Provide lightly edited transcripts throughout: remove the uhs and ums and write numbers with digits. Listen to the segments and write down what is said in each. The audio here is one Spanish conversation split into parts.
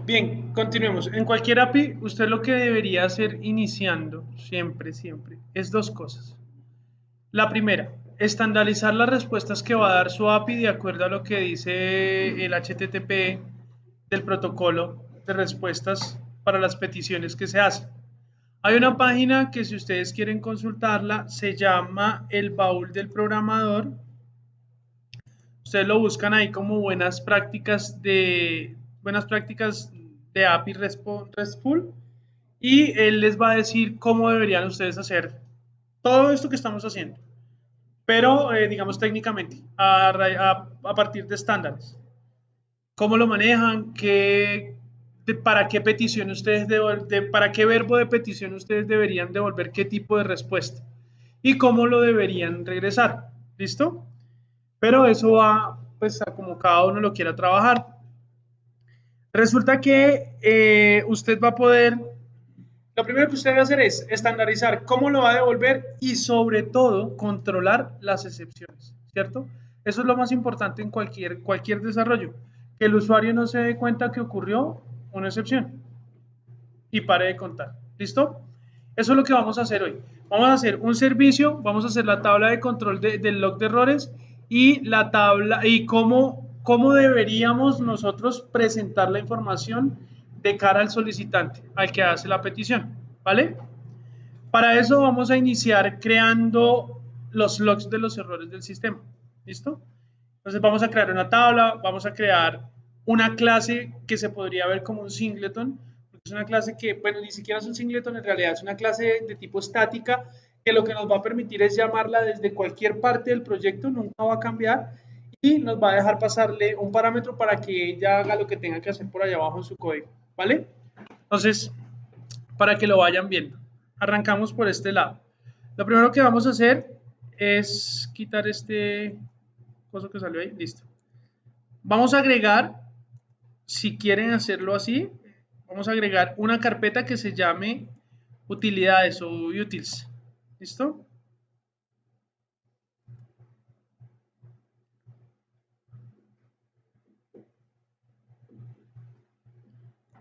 Bien, continuemos. En cualquier API, usted lo que debería hacer iniciando, siempre, es dos cosas. La primera, estandarizar las respuestas que va a dar su API de acuerdo a lo que dice el HTTP del protocolo de respuestas para las peticiones que se hacen. Hay una página que si ustedes quieren consultarla, se llama El Baúl del Programador. Ustedes lo buscan ahí como buenas prácticas de API RESTful y él les va a decir cómo deberían ustedes hacer todo esto que estamos haciendo, pero digamos técnicamente, a partir de estándares. ¿Cómo lo manejan? ¿Para qué petición para qué verbo de petición ustedes deberían devolver qué tipo de respuesta? Y cómo lo deberían regresar. ¿Listo? Pero eso va pues a como cada uno lo quiera trabajar. Resulta que usted va a poder, lo primero que usted debe hacer es estandarizar cómo lo va a devolver y sobre todo controlar las excepciones, ¿cierto? Eso es lo más importante en cualquier desarrollo, que el usuario no se dé cuenta que ocurrió una excepción y pare de contar, ¿listo? Eso es lo que vamos a hacer hoy. Vamos a hacer un servicio, vamos a hacer la tabla de control del log de errores y la tabla y cómo deberíamos nosotros presentar la información de cara al solicitante, al que hace la petición, ¿vale? Para eso vamos a iniciar creando los logs de los errores del sistema, ¿listo? Entonces vamos a crear una tabla, vamos a crear una clase que se podría ver como un singleton, porque es una clase que, bueno, ni siquiera es un singleton, en realidad es una clase de tipo estática, que lo que nos va a permitir es llamarla desde cualquier parte del proyecto, nunca va a cambiar, y nos va a dejar pasarle un parámetro para que ella haga lo que tenga que hacer por allá abajo en su código, ¿vale? Entonces, para que lo vayan viendo. Arrancamos por este lado. Lo primero que vamos a hacer es quitar este coso que salió ahí. Listo. Vamos a agregar, si quieren hacerlo así, vamos a agregar una carpeta que se llame utilidades o utils. ¿Listo?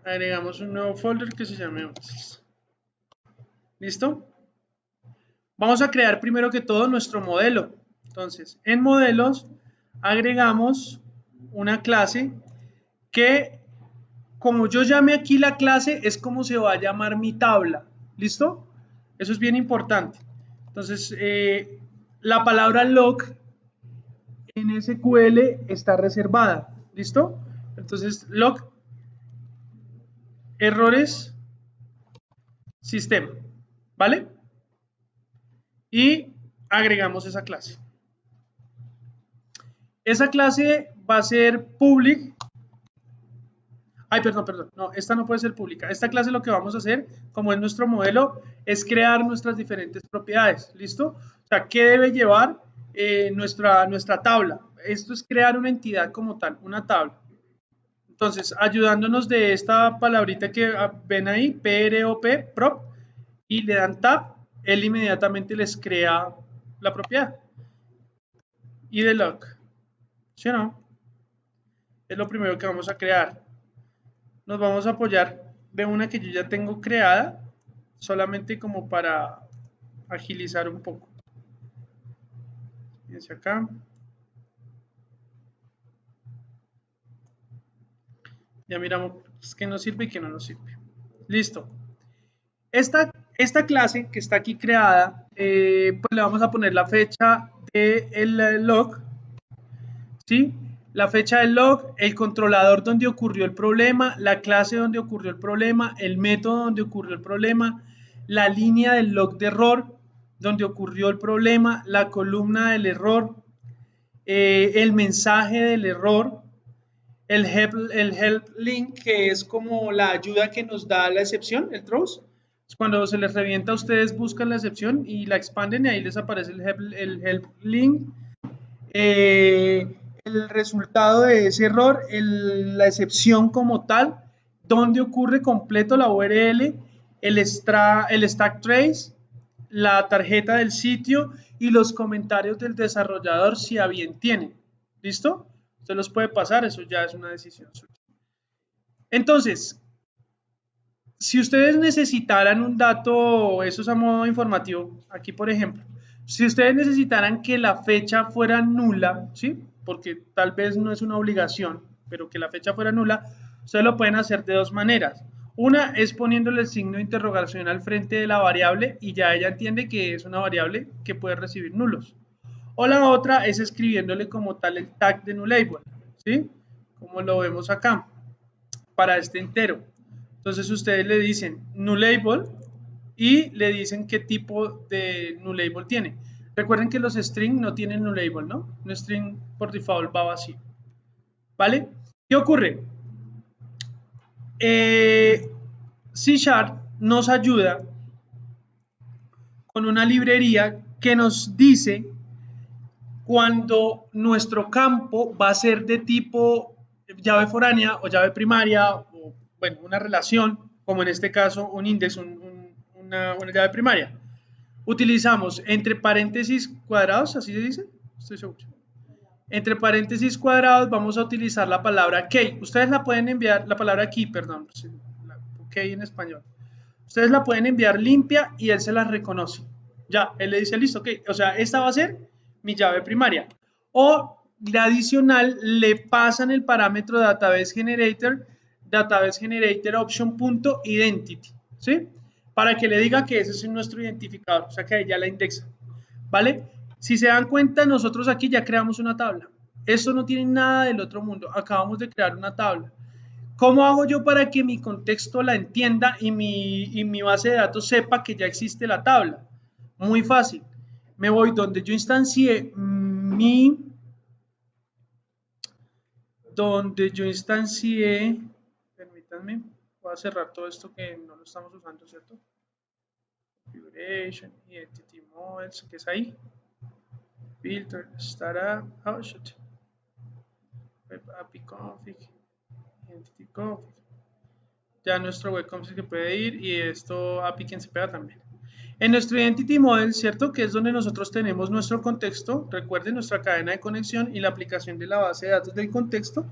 Agregamos un nuevo folder que se llame utils. ¿Listo? Vamos a crear primero que todo nuestro modelo. Entonces, en modelos agregamos una clase que, como yo llamé aquí la clase, es como se va a llamar mi tabla. ¿Listo? Eso es bien importante. Entonces, la palabra log en SQL está reservada. ¿Listo? Entonces, log errores sistema. ¿Vale? Y agregamos esa clase. Esa clase va a ser public. Ay, perdón, no, esta no puede ser pública. Esta clase lo que vamos a hacer, como es nuestro modelo, es crear nuestras diferentes propiedades, ¿listo? O sea, ¿qué debe llevar nuestra tabla? Esto es crear una entidad como tal, una tabla. Entonces, ayudándonos de esta palabrita que ven ahí, prop, y le dan tab, él inmediatamente les crea la propiedad. Y de log, ¿sí o no? Es lo primero que vamos a crear. Nos vamos a apoyar de una que yo ya tengo creada, solamente como para agilizar un poco. Fíjense acá. Ya miramos qué nos sirve y qué no nos sirve. Listo. Esta clase que está aquí creada, pues le vamos a poner la fecha del log, ¿sí? La fecha del log, el controlador donde ocurrió el problema, la clase donde ocurrió el problema, el método donde ocurrió el problema, la línea del log de error donde ocurrió el problema, la columna del error, el mensaje del error, el help link, que es como la ayuda que nos da la excepción, el throws. Cuando se les revienta, ustedes buscan la excepción y la expanden y ahí les aparece el help link. El resultado de ese error, la excepción como tal, dónde ocurre completo la URL, el stack trace, la tarjeta del sitio y los comentarios del desarrollador si a bien tiene. ¿Listo? Usted los puede pasar, eso ya es una decisión suya. Entonces, si ustedes necesitaran un dato, eso es a modo informativo, aquí por ejemplo, si ustedes necesitaran que la fecha fuera nula, ¿sí? Porque tal vez no es una obligación, pero que la fecha fuera nula, ustedes lo pueden hacer de dos maneras. Una es poniéndole el signo de interrogación al frente de la variable y ya ella entiende que es una variable que puede recibir nulos. O la otra es escribiéndole como tal el tag de nullable, ¿sí? Como lo vemos acá, para este entero. Entonces ustedes le dicen nullable y le dicen qué tipo de nullable tiene. Recuerden que los string no tienen nullable, ¿no? Un string por default va vacío. ¿Vale? ¿Qué ocurre? C# nos ayuda con una librería que nos dice cuando nuestro campo va a ser de tipo llave foránea o llave primaria, o bueno, una relación, como en este caso un index, una llave primaria. Utilizamos entre paréntesis cuadrados, así se dice, estoy seguro. Entre paréntesis cuadrados vamos a utilizar la palabra key. Ustedes la pueden enviar, la palabra key, perdón, key en español. Ustedes la pueden enviar limpia y él se la reconoce. Ya, él le dice, listo, ok, o sea, esta va a ser mi llave primaria. O la adicional le pasan el parámetro database generator option.identity, ¿sí? Para que le diga que ese es nuestro identificador, o sea que ahí ya la indexa, ¿vale? Si se dan cuenta, nosotros aquí ya creamos una tabla. Esto no tiene nada del otro mundo, acabamos de crear una tabla. ¿Cómo hago yo para que mi contexto la entienda y mi base de datos sepa que ya existe la tabla? Muy fácil. Me voy donde yo instancié permítanme, voy a cerrar todo esto que no lo estamos usando, ¿cierto? Configuration, Identity Models, que es ahí. Filter, Startup, oh shit. Web API Config, Identity Config. Ya nuestro web config que puede ir y esto API quien se pega también. En nuestro Identity Model, ¿cierto? Que es donde nosotros tenemos nuestro contexto, recuerden nuestra cadena de conexión y la aplicación de la base de datos del contexto.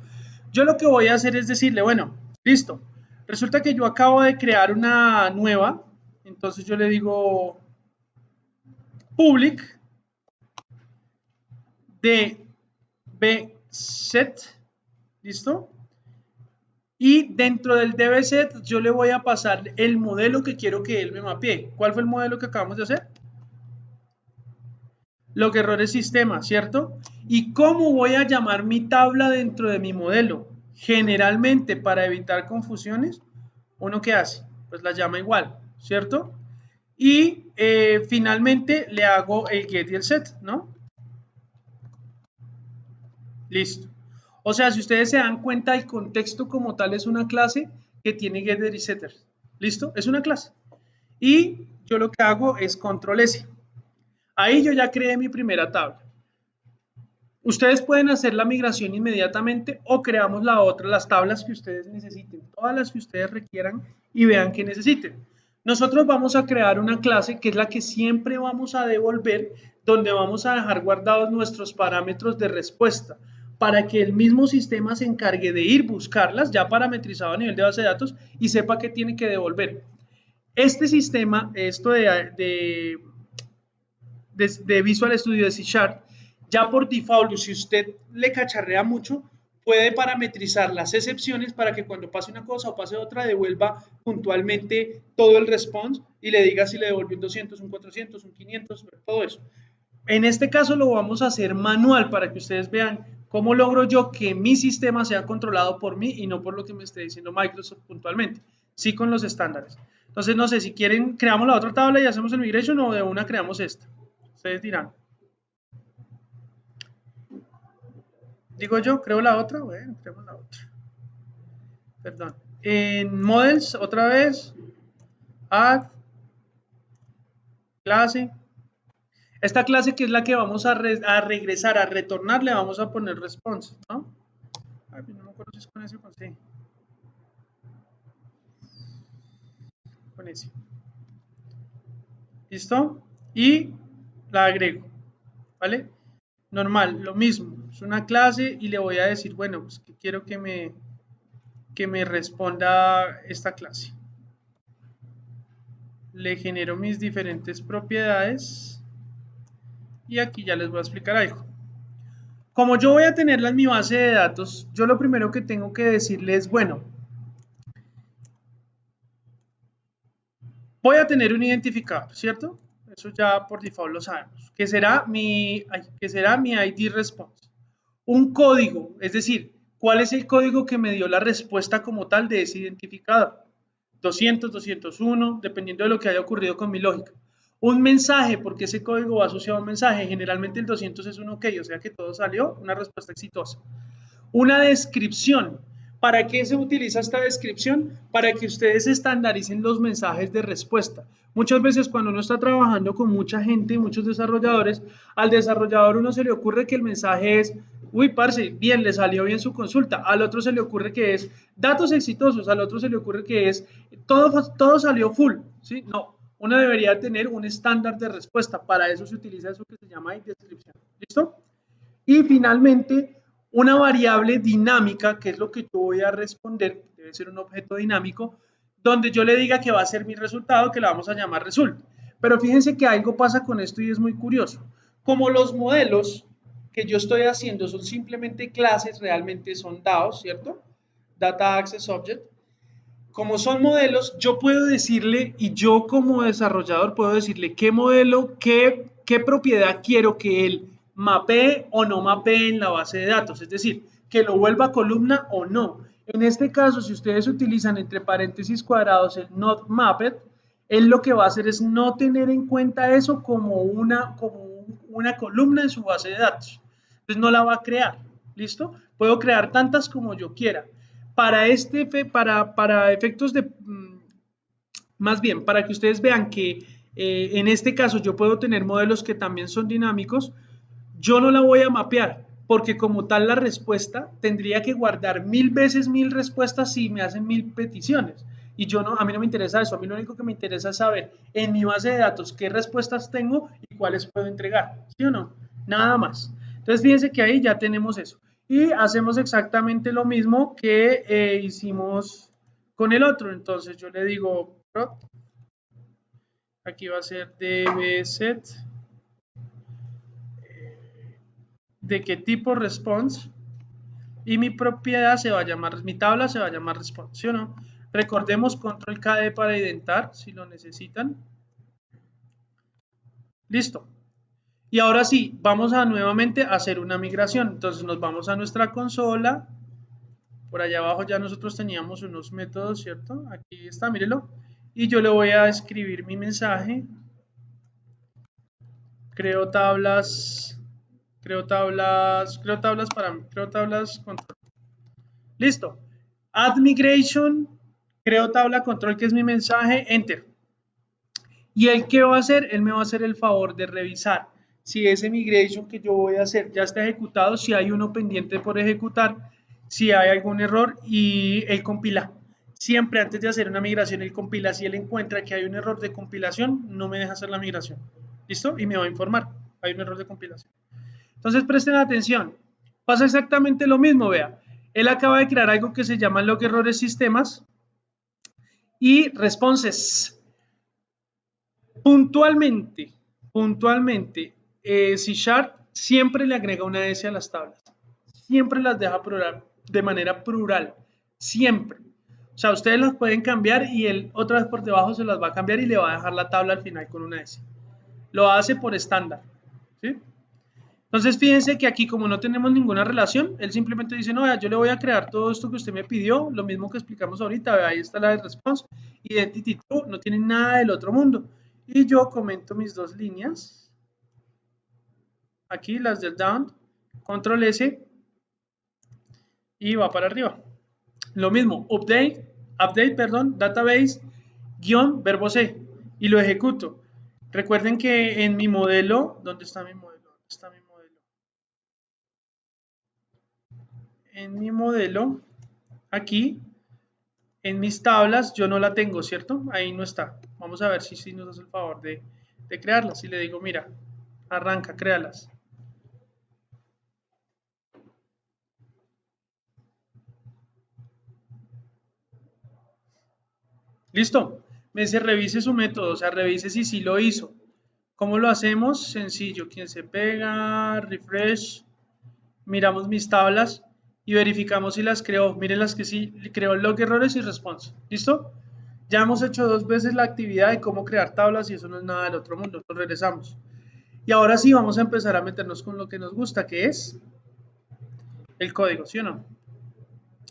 Yo lo que voy a hacer es decirle, bueno, listo. Resulta que yo acabo de crear una nueva, entonces yo le digo public dbset, ¿listo? Y dentro del dbset yo le voy a pasar el modelo que quiero que él me mapee. ¿Cuál fue el modelo que acabamos de hacer? Log errores sistema, ¿cierto? ¿Y cómo voy a llamar mi tabla dentro de mi modelo? Generalmente, para evitar confusiones, ¿uno qué hace? Pues la llama igual, ¿cierto? Y finalmente le hago el get y el set, ¿no? Listo. O sea, si ustedes se dan cuenta, el contexto como tal es una clase que tiene getter y setter. ¿Listo? Es una clase. Y yo lo que hago es control S. Ahí yo ya creé mi primera tabla. Ustedes pueden hacer la migración inmediatamente o creamos la otra, las tablas que ustedes necesiten, todas las que ustedes requieran y vean que necesiten. Nosotros vamos a crear una clase que es la que siempre vamos a devolver, donde vamos a dejar guardados nuestros parámetros de respuesta para que el mismo sistema se encargue de ir buscarlas ya parametrizado a nivel de base de datos y sepa qué tiene que devolver. Este sistema, esto de Visual Studio de C Sharp, ya por default, si usted le cacharrea mucho, puede parametrizar las excepciones para que cuando pase una cosa o pase otra, devuelva puntualmente todo el response y le diga si le devolvió un 200, un 400, un 500, todo eso. En este caso lo vamos a hacer manual para que ustedes vean cómo logro yo que mi sistema sea controlado por mí y no por lo que me esté diciendo Microsoft puntualmente, sí con los estándares. Entonces, no sé, si quieren, creamos la otra tabla y hacemos el migration o de una creamos esta. Ustedes dirán. Digo yo, creo la otra. Bueno, creemos la otra. Perdón. En models, otra vez. Add. Clase. Esta clase que es la que vamos a regresar, a retornar, le vamos a poner response, ¿no? Ay, no me acuerdo si es con ese o con C. Con ese. ¿Listo? Y la agrego, ¿vale? Normal, lo mismo. Es una clase y le voy a decir, bueno, pues que quiero que me que me responda esta clase. Le genero mis diferentes propiedades y aquí ya les voy a explicar algo. Como yo voy a tenerla en mi base de datos, yo lo primero que tengo que decirle es, bueno, voy a tener un identificador, ¿cierto? Eso ya por default lo sabemos, que será mi ID response. Un código, es decir, ¿cuál es el código que me dio la respuesta como tal de ese identificador? 200, 201, dependiendo de lo que haya ocurrido con mi lógica. Un mensaje, porque ese código va asociado a un mensaje, generalmente el 200 es un OK, o sea que todo salió, una respuesta exitosa. Una descripción. ¿Para qué se utiliza esta descripción? Para que ustedes estandaricen los mensajes de respuesta. Muchas veces cuando uno está trabajando con mucha gente, muchos desarrolladores, al desarrollador uno se le ocurre que el mensaje es, uy, parce, bien, le salió bien su consulta. Al otro se le ocurre que es datos exitosos, al otro se le ocurre que es todo salió full. ¿Sí? No, uno debería tener un estándar de respuesta. Para eso se utiliza eso que se llama descripción. ¿Listo? Y finalmente, una variable dinámica, que es lo que yo voy a responder, debe ser un objeto dinámico, donde yo le diga que va a ser mi resultado, que la vamos a llamar result. Pero fíjense que algo pasa con esto y es muy curioso. Como los modelos que yo estoy haciendo son simplemente clases, realmente son DAOs, ¿cierto? Data Access Object. Como son modelos, yo puedo decirle, y yo como desarrollador puedo decirle qué modelo, qué propiedad quiero que él mapee o no mapee en la base de datos, es decir, que lo vuelva columna o no. En este caso, si ustedes utilizan entre paréntesis cuadrados el not mapped, él lo que va a hacer es no tener en cuenta eso como una columna en su base de datos. Entonces no la va a crear, ¿listo? Puedo crear tantas como yo quiera. Para efectos de, más bien, para que ustedes vean que en este caso yo puedo tener modelos que también son dinámicos, yo no la voy a mapear, porque como tal la respuesta tendría que guardar 1000 veces 1000 respuestas si me hacen 1000 peticiones. Y yo no, a mí no me interesa eso, a mí lo único que me interesa es saber en mi base de datos qué respuestas tengo y cuáles puedo entregar, ¿sí o no? Nada más. Entonces fíjense que ahí ya tenemos eso. Y hacemos exactamente lo mismo que hicimos con el otro. Entonces yo le digo, aquí va a ser dbset, de qué tipo response, y mi propiedad se va a llamar, mi tabla se va a llamar response, ¿sí o no? Recordemos control KD para identar, si lo necesitan. Listo. Y ahora sí, vamos a nuevamente hacer una migración. Entonces nos vamos a nuestra consola. Por allá abajo ya nosotros teníamos unos métodos, ¿cierto? Aquí está, mírelo. Y yo le voy a escribir mi mensaje. Creo tablas, creo tablas control. Listo. Add migration, creo tabla control, que es mi mensaje, enter. ¿Y él qué va a hacer? Él me va a hacer el favor de revisar si ese migration que yo voy a hacer ya está ejecutado, si hay uno pendiente por ejecutar, si hay algún error, y él compila. Siempre antes de hacer una migración, él compila. Si él encuentra que hay un error de compilación, no me deja hacer la migración. ¿Listo? Y me va a informar. Hay un error de compilación. Entonces presten atención. Pasa exactamente lo mismo, vea. Él acaba de crear algo que se llama log errores sistemas y responses. Puntualmente, C# siempre le agrega una S a las tablas. Siempre las deja plural, de manera plural. Siempre. O sea, ustedes las pueden cambiar y él otra vez por debajo se las va a cambiar y le va a dejar la tabla al final con una S. Lo hace por estándar. ¿Sí? Entonces, fíjense que aquí, como no tenemos ninguna relación, él simplemente dice, no, yo le voy a crear todo esto que usted me pidió, lo mismo que explicamos ahorita, ahí está la de response, identity true, no tiene nada del otro mundo. Y yo comento mis dos líneas, aquí las del down, control S, y va para arriba. Lo mismo, database, guión, verbo C, y lo ejecuto. Recuerden que en mi modelo, ¿dónde está mi modelo? ¿Dónde está mi modelo? En mi modelo, aquí, en mis tablas, yo no la tengo, ¿cierto? Ahí no está. Vamos a ver si nos hace el favor de crearlas. Si le digo, mira, arranca, créalas. Listo. Me dice revise su método, o sea, revise si sí lo hizo. ¿Cómo lo hacemos? Sencillo. Quien se pega, refresh, miramos mis tablas y verificamos si las creó. Miren las que sí, creó log errores y response. ¿Listo? Ya hemos hecho 2 veces la actividad de cómo crear tablas y eso no es nada del otro mundo. Nos regresamos. Y ahora sí vamos a empezar a meternos con lo que nos gusta, que es el código, ¿sí o no?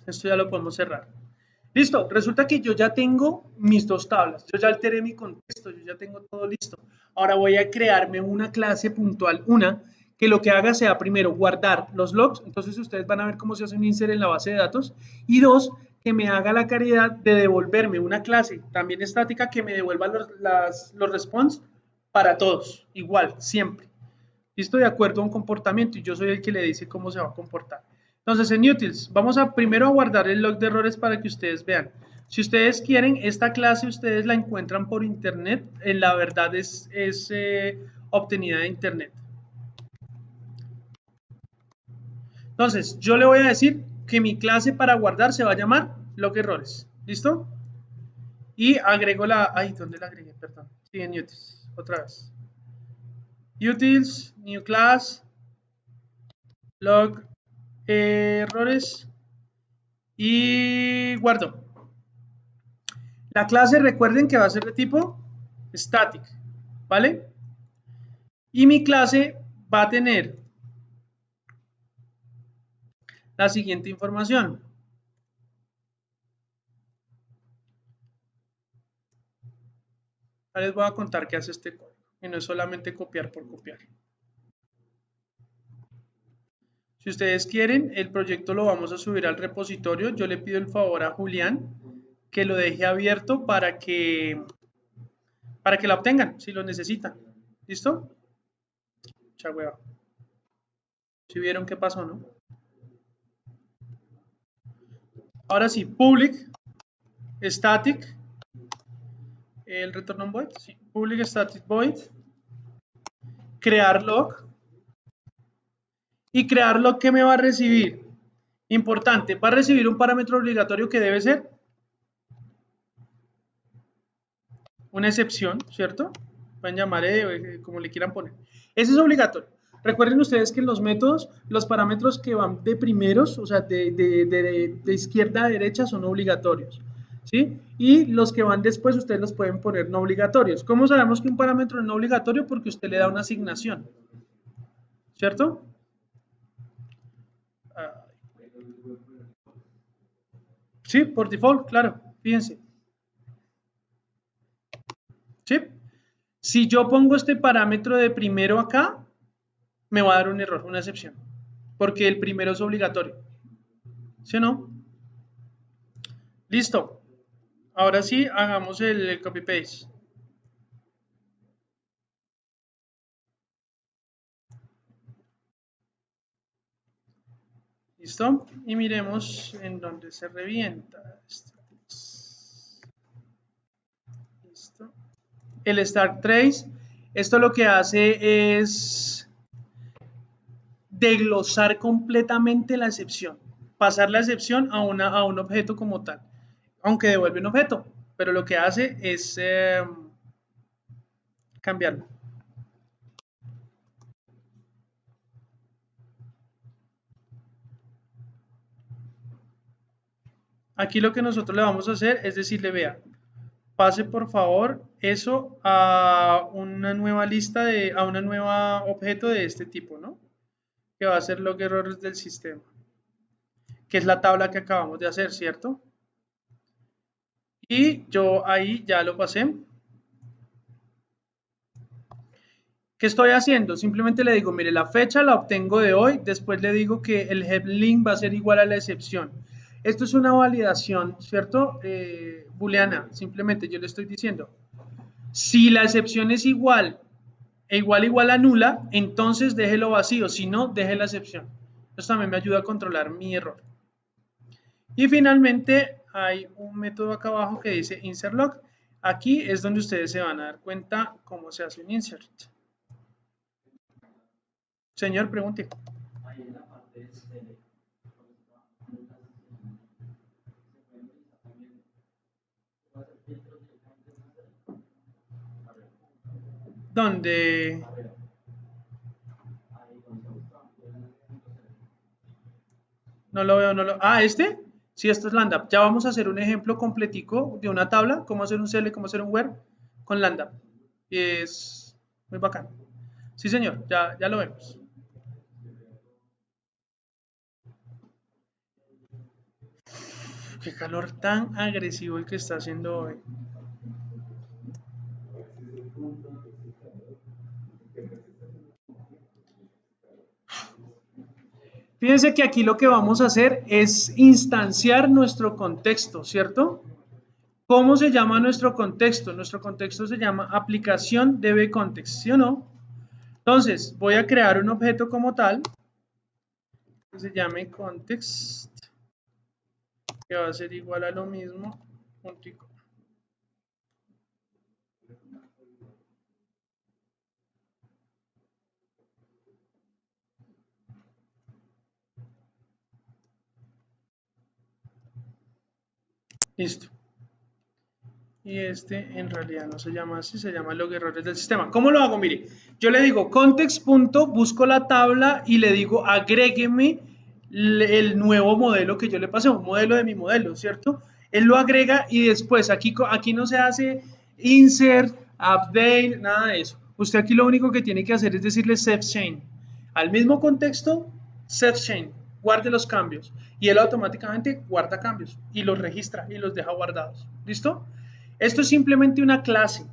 Esto ya lo podemos cerrar. Listo, resulta que yo ya tengo mis 2 tablas, yo ya alteré mi contexto, yo ya tengo todo listo. Ahora voy a crearme una clase puntual, una que lo que haga sea primero guardar los logs, entonces ustedes van a ver cómo se hace un insert en la base de datos, y dos, que me haga la caridad de devolverme una clase también estática que me devuelva los response para todos, igual, siempre. Listo, de acuerdo a un comportamiento y yo soy el que le dice cómo se va a comportar. Entonces en utils vamos a primero a guardar el log de errores para que ustedes vean. Si ustedes quieren, esta clase ustedes la encuentran por internet, en la verdad es obtenida de internet. Entonces yo le voy a decir que mi clase para guardar se va a llamar log errores. ¿Listo? Y agrego la... Ay, ¿dónde la agregué? Perdón. Sí, en utils. Otra vez. Utils, new class, log errores y guardo. La clase recuerden que va a ser de tipo static, ¿vale? Y mi clase va a tener la siguiente información. Ahora les voy a contar qué hace este código, y no es solamente copiar por copiar. Si ustedes quieren, el proyecto lo vamos a subir al repositorio. Yo le pido el favor a Julián que lo deje abierto para que la obtengan, si lo necesitan. ¿Listo? Chao, hueva. Si vieron qué pasó, ¿no? Ahora sí, public, static, el retorno void, sí, public static void, crear log, y crear log que me va a recibir. Importante, va a recibir un parámetro obligatorio que debe ser una excepción, ¿cierto? Pueden llamar como le quieran poner. Ese es obligatorio. Recuerden ustedes que en los métodos, los parámetros que van de primeros, o sea, de izquierda a derecha, son obligatorios. ¿Sí? Y los que van después, ustedes los pueden poner no obligatorios. ¿Cómo sabemos que un parámetro es no obligatorio? Porque usted le da una asignación. ¿Cierto? Ah, sí, por default, claro. Fíjense. ¿Sí? Si yo pongo este parámetro de primero acá, me va a dar un error, una excepción, porque el primero es obligatorio. ¿Sí o no? Listo. Ahora sí, hagamos el copy-paste. ¿Listo? Y miremos en dónde se revienta. ¿Listo? El start trace, esto lo que hace es desglosar completamente la excepción, pasar la excepción a un objeto como tal, aunque devuelve un objeto, pero lo que hace es cambiarlo. Aquí lo que nosotros le vamos a hacer es decirle, vea, pase por favor eso a una nueva lista a una nueva objeto de este tipo, ¿no? Que va a ser log errores del sistema, que es la tabla que acabamos de hacer, ¿cierto? Y yo ahí ya lo pasé. ¿Qué estoy haciendo? Simplemente le digo, mire, la fecha la obtengo de hoy, después le digo que el help link va a ser igual a la excepción. Esto es una validación, ¿cierto? Booleana, simplemente yo le estoy diciendo, si la excepción es igual igual a nula, entonces déjelo vacío, si no, deje la excepción. Esto también me ayuda a controlar mi error. Y finalmente hay un método acá abajo que dice insert log. Aquí es donde ustedes se van a dar cuenta cómo se hace un insert. Señor, pregunte. ¿Dónde? No lo veo, no lo... Ah, ¿este? Sí, esto es Lambda. Ya vamos a hacer un ejemplo completico de una tabla, cómo hacer un CL, cómo hacer un where con Lambda. Es muy bacán. Sí, señor, ya lo vemos. Qué calor tan agresivo el que está haciendo hoy. Fíjense que aquí lo que vamos a hacer es instanciar nuestro contexto, ¿cierto? ¿Cómo se llama nuestro contexto? Nuestro contexto se llama aplicación DB-Context, ¿sí o no? Entonces, voy a crear un objeto como tal, que se llame context, que va a ser igual a lo mismo, puntico. Listo. Y este en realidad no se llama así, se llama log errores del sistema. ¿Cómo lo hago? Mire, yo le digo context. Busco la tabla y le digo agrégueme el nuevo modelo que yo le pasé, un modelo de mi modelo, ¿cierto? Él lo agrega y después aquí no se hace insert, update, nada de eso. Usted aquí lo único que tiene que hacer es decirle set chain. Al mismo contexto, set chain, guarde los cambios y él automáticamente guarda cambios y los registra y los deja guardados. ¿Listo? Esto es simplemente una clase.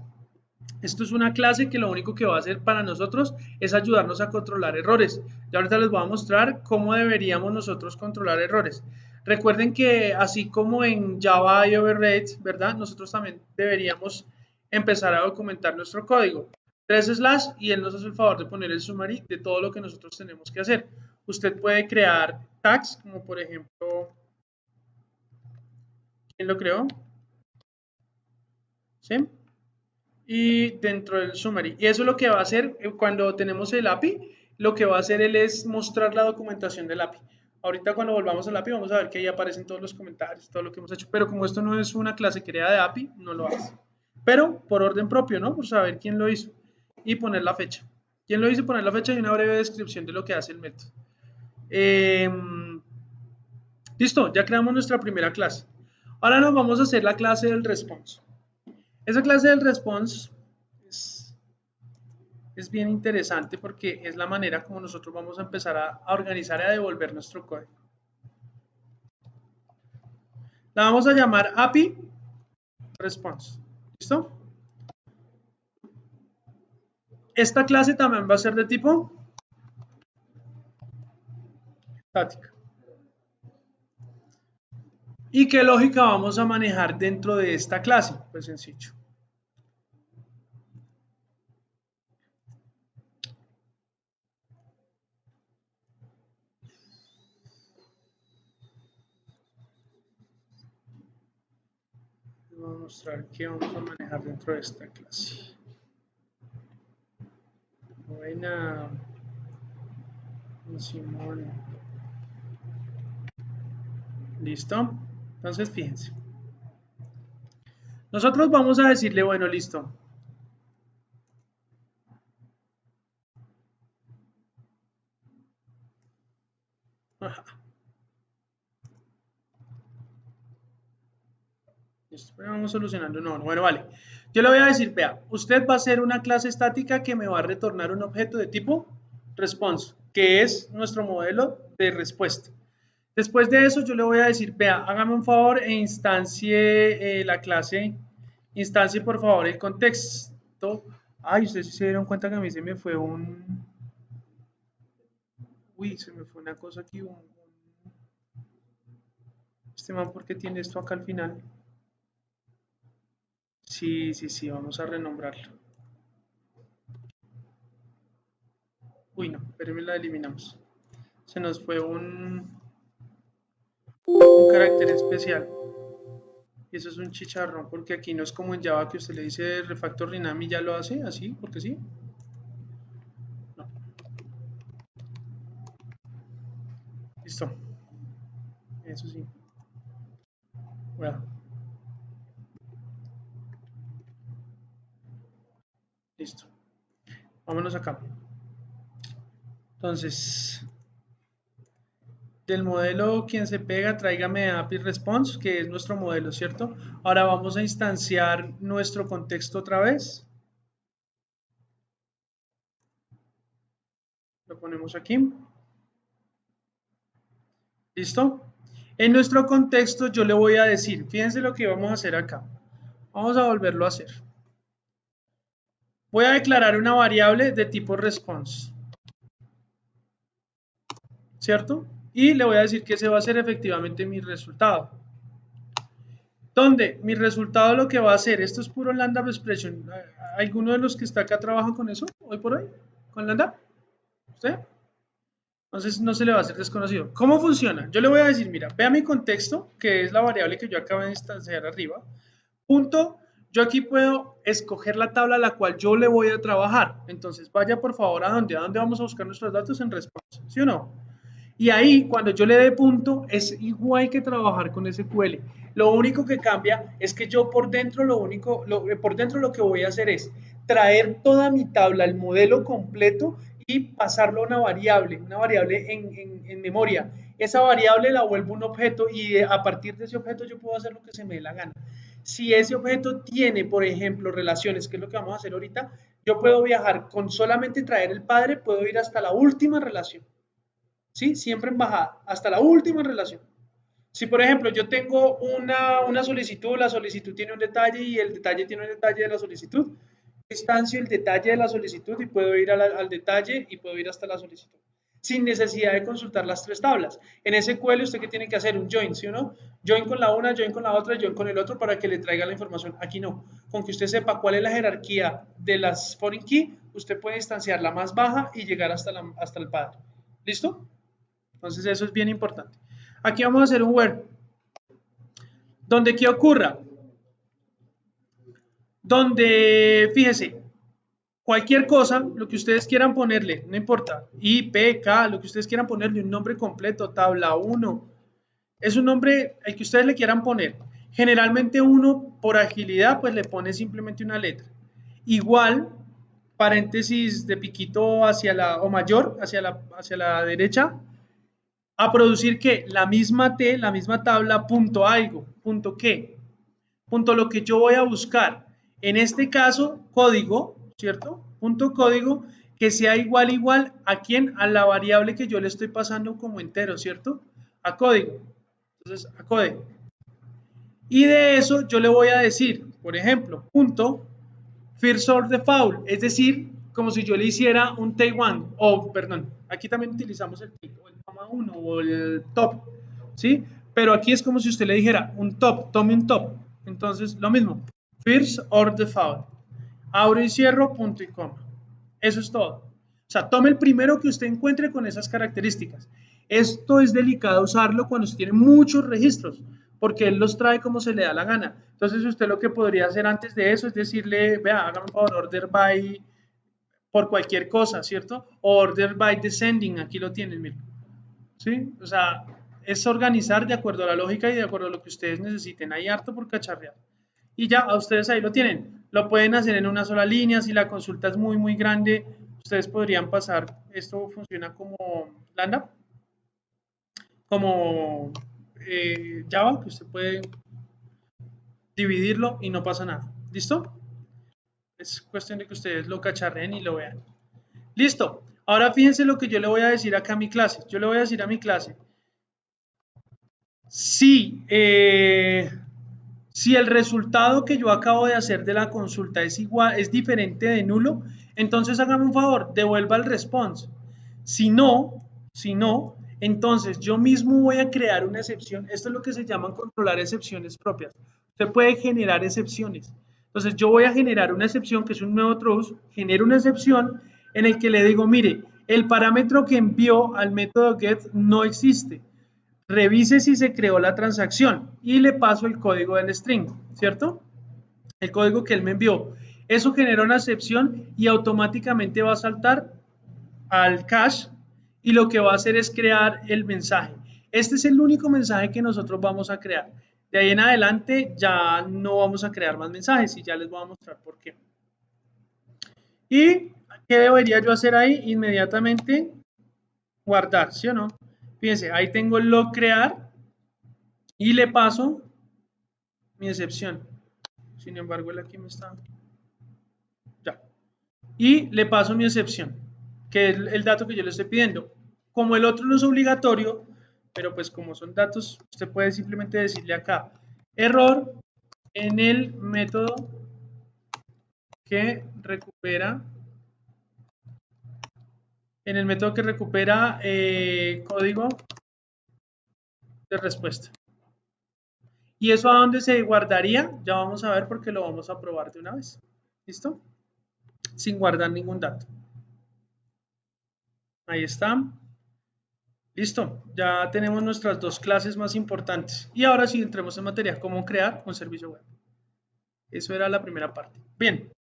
Esto es una clase que lo único que va a hacer para nosotros es ayudarnos a controlar errores. Y ahorita les voy a mostrar cómo deberíamos nosotros controlar errores. Recuerden que así como en Java hay overrides, ¿verdad? Nosotros también deberíamos empezar a documentar nuestro código. 3 slash y él nos hace el favor de poner el summary de todo lo que nosotros tenemos que hacer. Usted puede crear tags, como por ejemplo, ¿quién lo creó? ¿Sí? Y dentro del summary. Y eso es lo que va a hacer cuando tenemos el API, lo que va a hacer él es mostrar la documentación del API. Ahorita cuando volvamos al API vamos a ver que ahí aparecen todos los comentarios, todo lo que hemos hecho, pero como esto no es una clase creada de API, no lo hace. Pero por orden propio, ¿no? Por saber quién lo hizo y poner la fecha. ¿Quién lo hizo? Poner la fecha y una breve descripción de lo que hace el método. Eh, Listo, ya creamos nuestra primera clase. Ahora nos vamos a hacer la clase del response. Esa clase del response es es bien interesante porque es la manera como nosotros vamos a empezar a organizar y a devolver nuestro código. La vamos a llamar API Response. ¿Listo? Esta clase también va a ser de tipo estática. ¿Y qué lógica vamos a manejar dentro de esta clase? Pues sencillo. Les voy a mostrar qué vamos a manejar dentro de esta clase. Buena. Simón. ¿Listo? Entonces, fíjense. Nosotros vamos a decirle, bueno, listo. Listo, vamos solucionando. No, bueno, vale. Yo le voy a decir, vea, usted va a hacer una clase estática que me va a retornar un objeto de tipo response, que es nuestro modelo de respuesta. Después de eso, yo le voy a decir, vea, hágame un favor e instancie la clase, instancie por favor el contexto. Ay, ustedes sí se dieron cuenta que a mí se me fue un... Uy, se me fue una cosa aquí. Este man, ¿por qué tiene esto acá al final? Sí, sí, sí, vamos a renombrarlo. Uy, no, pero me la eliminamos. Se nos fue un carácter especial. Y eso es un chicharrón, porque aquí no es como en Java que usted le dice refactor Rinami y ya lo hace así, porque sí. No. Listo. Eso sí. Bueno, listo. Vámonos acá. Entonces, del modelo quien se pega, tráigame API Response, que es nuestro modelo, ¿cierto? Ahora vamos a instanciar nuestro contexto otra vez. Lo ponemos aquí. ¿Listo? En nuestro contexto yo le voy a decir, fíjense lo que vamos a hacer acá. Vamos a volverlo a hacer. Voy a declarar una variable de tipo response, ¿cierto? Y le voy a decir que ese va a ser efectivamente mi resultado. Donde mi resultado lo que va a hacer, esto es puro Lambda Expression. ¿Alguno de los que está acá trabaja con eso hoy por hoy? ¿Con Lambda? ¿Usted? Entonces no se le va a hacer desconocido. ¿Cómo funciona? Yo le voy a decir, mira, vea mi contexto, que es la variable que yo acabo de instanciar arriba. Punto, yo aquí puedo escoger la tabla a la cual yo le voy a trabajar. Entonces vaya por favor a dónde vamos a buscar nuestros datos en response, ¿sí o no? Y ahí, cuando yo le dé punto, es igual que trabajar con SQL. Lo único que cambia es que yo por dentro por dentro lo que voy a hacer es traer toda mi tabla, el modelo completo y pasarlo a una variable en memoria. Esa variable la vuelvo un objeto y a partir de ese objeto yo puedo hacer lo que se me dé la gana. Si ese objeto tiene, por ejemplo, relaciones, que es lo que vamos a hacer ahorita, yo puedo viajar con solamente traer el padre, puedo ir hasta la última relación. ¿Sí? Siempre en bajada, hasta la última relación. Si, por ejemplo, yo tengo una solicitud, la solicitud tiene un detalle y el detalle tiene un detalle de la solicitud, distancio el detalle de la solicitud y puedo ir al detalle y puedo ir hasta la solicitud, sin necesidad de consultar las tres tablas. En SQL usted que tiene que hacer un join, ¿sí o no? Join con la una, join con la otra, join con el otro para que le traiga la información. Aquí no. Con que usted sepa cuál es la jerarquía de las foreign key, usted puede instanciar la más baja y llegar hasta el padre. ¿Listo? Entonces eso es bien importante. Aquí vamos a hacer un where. Donde qué ocurra. Donde, fíjese, cualquier cosa, lo que ustedes quieran ponerle, no importa, I, P, K, lo que ustedes quieran ponerle, un nombre completo, tabla 1, es un nombre el que ustedes le quieran poner. Generalmente uno, por agilidad, pues le pone simplemente una letra. Igual, paréntesis de piquito hacia la, o mayor, hacia la derecha, a producir que la misma T, la misma tabla, punto algo, punto qué, punto lo que yo voy a buscar. En este caso, código, ¿cierto? Punto código que sea igual a quién, a la variable que yo le estoy pasando como entero, ¿cierto? A código. Entonces, a código. Y de eso yo le voy a decir, por ejemplo, punto first order default, es decir, como si yo le hiciera un take one, o perdón, aquí también utilizamos el take, o el toma 1 o el top, ¿sí? Pero aquí es como si usted le dijera un top, tome un top. Entonces, lo mismo, first order default, abro y cierro, punto y coma. Eso es todo. O sea, tome el primero que usted encuentre con esas características. Esto es delicado usarlo cuando usted tiene muchos registros, porque él los trae como se le da la gana. Entonces, usted lo que podría hacer antes de eso es decirle, vea, hágame un favor, order by por cualquier cosa, ¿cierto? Order by descending, aquí lo tienen, miren. ¿Sí? O sea, es organizar de acuerdo a la lógica y de acuerdo a lo que ustedes necesiten. Hay harto por cacharrear. Y ya, a ustedes ahí lo tienen. Lo pueden hacer en una sola línea. Si la consulta es muy, muy grande, ustedes podrían pasar. Esto funciona como Lambda, como Java, que usted puede dividirlo y no pasa nada. ¿Listo? Es cuestión de que ustedes lo cacharren y lo vean. Listo. Ahora fíjense lo que yo le voy a decir acá a mi clase. Yo le voy a decir a mi clase, si, si el resultado que yo acabo de hacer de la consulta es igual, es diferente de nulo, entonces hágame un favor, devuelva el response. Si no, si no, entonces yo mismo voy a crear una excepción. Esto es lo que se llama controlar excepciones propias. Usted puede generar excepciones. Entonces yo voy a generar una excepción que es un nuevo throws, genero una excepción en el que le digo, mire, el parámetro que envió al método get no existe. Revise si se creó la transacción y le paso el código del string, ¿cierto? El código que él me envió. Eso genera una excepción y automáticamente va a saltar al cache y lo que va a hacer es crear el mensaje. Este es el único mensaje que nosotros vamos a crear. De ahí en adelante ya no vamos a crear más mensajes y ya les voy a mostrar por qué. ¿Y qué debería yo hacer ahí? Inmediatamente guardar, ¿sí o no? Fíjense, ahí tengo el log crear y le paso mi excepción. Sin embargo, él aquí me está... Ya. Y le paso mi excepción, que es el dato que yo le estoy pidiendo. Como el otro no es obligatorio, pero pues como son datos, usted puede simplemente decirle acá, error en el método que recupera, código de respuesta. ¿Y eso a dónde se guardaría? Ya vamos a ver porque lo vamos a probar de una vez. ¿Listo? Sin guardar ningún dato. Ahí está. Listo. Ya tenemos nuestras dos clases más importantes. Y ahora sí entremos en materia. ¿Cómo crear un servicio web? Eso era la primera parte. Bien.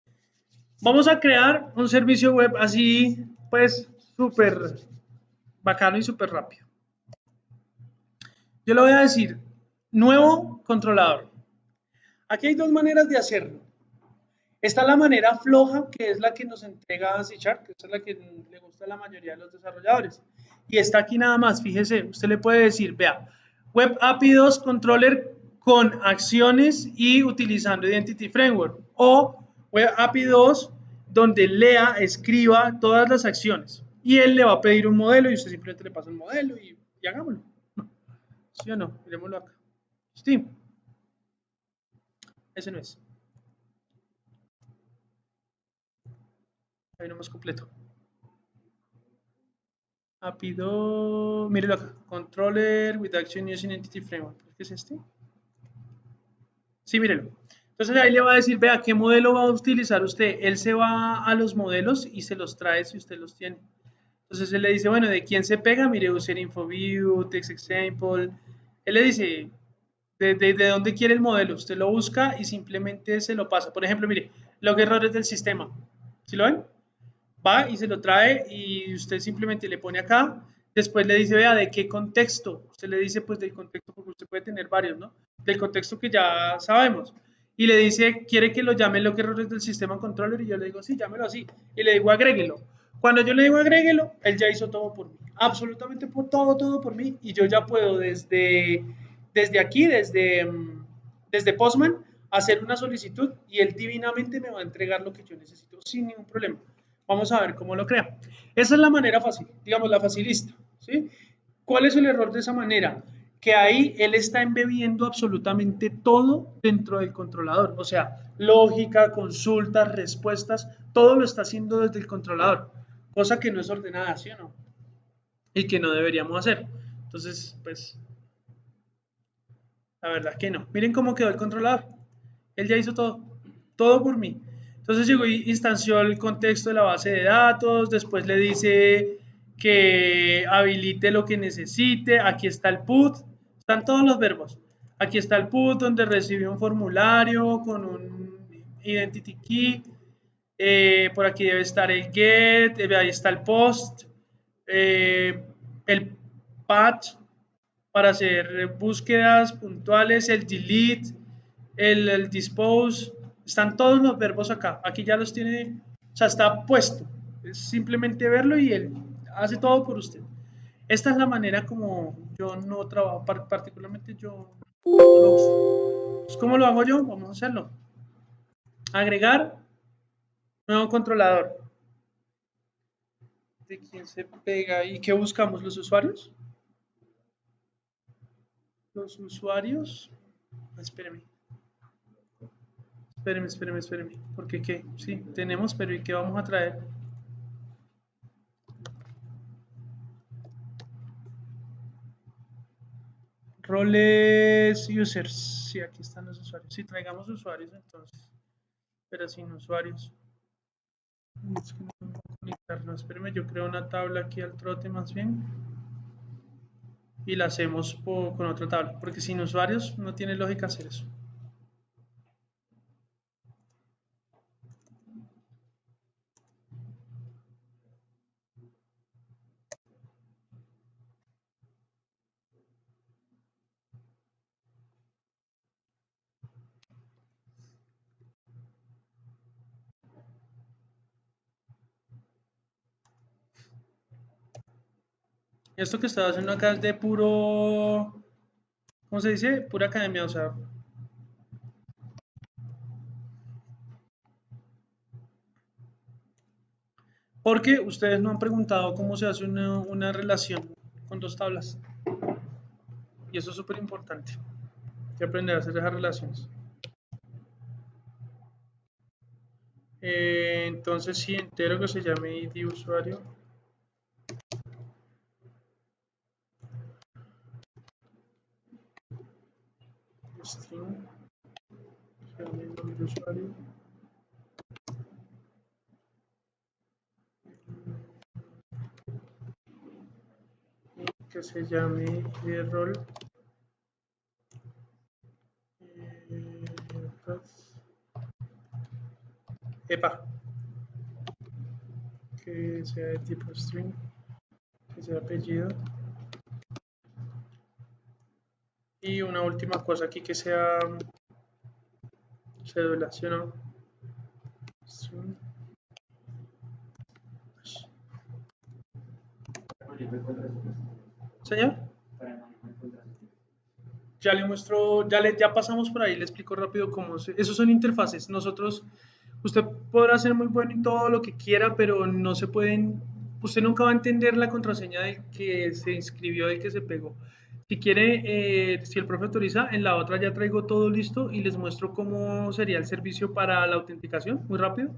Vamos a crear un servicio web así, pues, súper bacano y súper rápido. Yo le voy a decir, nuevo controlador. Aquí hay dos maneras de hacerlo. Está la manera floja, que es la que nos entrega C#, que es la que le gusta a la mayoría de los desarrolladores. Y está aquí nada más, fíjese, usted le puede decir, vea, Web API 2 Controller con acciones y utilizando Identity Framework. O Web API 2 donde lea, escriba todas las acciones. Y él le va a pedir un modelo y usted simplemente le pasa un modelo y hagámoslo. ¿Sí o no? Miremoslo acá. Sí, ese no es. Ahí no más completo. API 2, mírelo acá, Controller with Action Using Entity Framework. ¿Qué es este? Sí, mírelo. Entonces ahí le va a decir, vea, ¿qué modelo va a utilizar usted? Él se va a los modelos y se los trae si usted los tiene. Entonces él le dice, bueno, ¿de quién se pega? Mire, user info view, text example. Él le dice, de dónde quiere el modelo. Usted lo busca y simplemente se lo pasa. Por ejemplo, mire, los errores del sistema. ¿Sí lo ven? Va y se lo trae y usted simplemente le pone acá, después le dice, vea, ¿de qué contexto? Usted le dice, pues del contexto, porque usted puede tener varios, ¿no? Del contexto que ya sabemos. Y le dice, ¿quiere que lo llame lo que errores del sistema controller? Y yo le digo, sí, llámelo así. Y le digo, agréguelo. Cuando yo le digo agréguelo, él ya hizo todo por mí. Absolutamente por todo por mí. Y yo ya puedo desde aquí, desde Postman, hacer una solicitud y él divinamente me va a entregar lo que yo necesito sin ningún problema. Vamos a ver cómo lo crea. Esa es la manera fácil, digamos la facilista. ¿Sí? ¿Cuál es el error de esa manera? Que ahí él está embebiendo absolutamente todo dentro del controlador. O sea, lógica, consultas, respuestas, todo lo está haciendo desde el controlador. Cosa que no es ordenada, ¿sí o no? Y que no deberíamos hacer. Entonces, pues, la verdad que no. Miren cómo quedó el controlador. Él ya hizo todo, todo por mí. Entonces llegó y instanció el contexto de la base de datos, después le dice que habilite lo que necesite, aquí está el put, están todos los verbos. Aquí está el put donde recibe un formulario con un identity key, por aquí debe estar el get, ahí está el post, el patch para hacer búsquedas puntuales, el delete, el dispose, están todos los verbos acá. Aquí ya los tiene, o sea, está puesto. Es simplemente verlo y él hace todo por usted. Esta es la manera como yo no trabajo, particularmente yo no lo uso. Pues, ¿cómo lo hago yo? Vamos a hacerlo. Agregar nuevo controlador. ¿De quién se pega? ¿Y qué buscamos? ¿Los usuarios? Los usuarios. Espéreme. Espéreme. Porque qué, sí, tenemos, pero ¿y qué vamos a traer? Roles users. Sí, aquí están los usuarios. Si traigamos usuarios entonces, pero sin usuarios. Es que no puedo conectarnos. Espéreme, yo creo una tabla aquí al trote más bien. Y la hacemos con otra tabla. Porque sin usuarios no tiene lógica hacer eso. Esto que estaba haciendo acá es de puro, ¿cómo se dice? Pura academia, o sea, porque ustedes no han preguntado cómo se hace una relación con dos tablas. Y eso es súper importante, que aprender a hacer esas relaciones. Entonces, sí, entero que se llame ID usuario. String, se llame nombre de usuario. Y que se llame ID rol. Epa, que sea de tipo string, que sea apellido. Y una última cosa aquí que sea cédula, ¿sí o no? String. Señor, ya le muestro, ya pasamos por ahí, le explico rápido cómo esos son interfaces. Nosotros, usted podrá ser muy bueno y todo lo que quiera, pero no se pueden, usted nunca va a entender la contraseña del que se inscribió, del que se pegó. Si quiere, si el profe autoriza, en la otra ya traigo todo listo y les muestro cómo sería el servicio para la autenticación, muy rápido,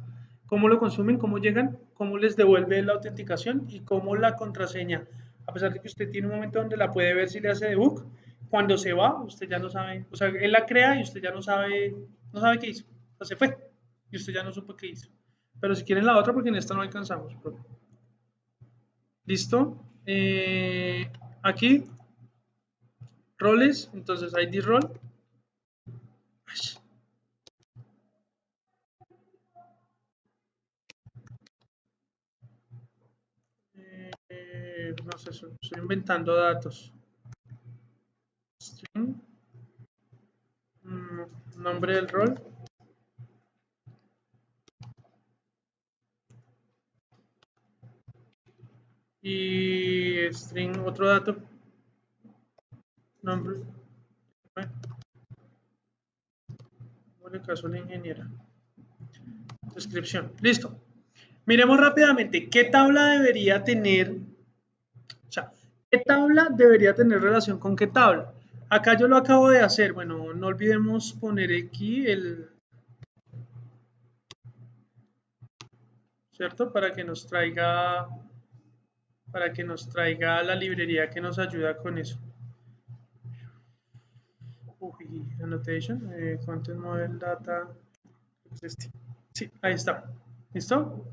cómo lo consumen, cómo llegan, cómo les devuelve la autenticación y cómo la contraseña, a pesar de que usted tiene un momento donde la puede ver si le hace debug, cuando se va, usted ya no sabe, o sea, él la crea y usted ya no sabe qué hizo, o sea, se fue y usted ya no supo qué hizo. Pero si quieren la otra, porque en esta no alcanzamos. ¿Listo? Aquí, roles, entonces ID role. No sé, estoy inventando datos. String, nombre del rol. Y string, otro dato. Nombre. Bueno, en el caso de la ingeniera. Descripción. Listo. Miremos rápidamente qué tabla debería tener, o sea, qué tabla debería tener relación con qué tabla. Acá yo lo acabo de hacer. Bueno, no olvidemos poner aquí el, ¿cierto? Para que nos traiga la librería que nos ayuda con eso. Annotation, content model data, es este. Sí, ahí está. ¿Listo?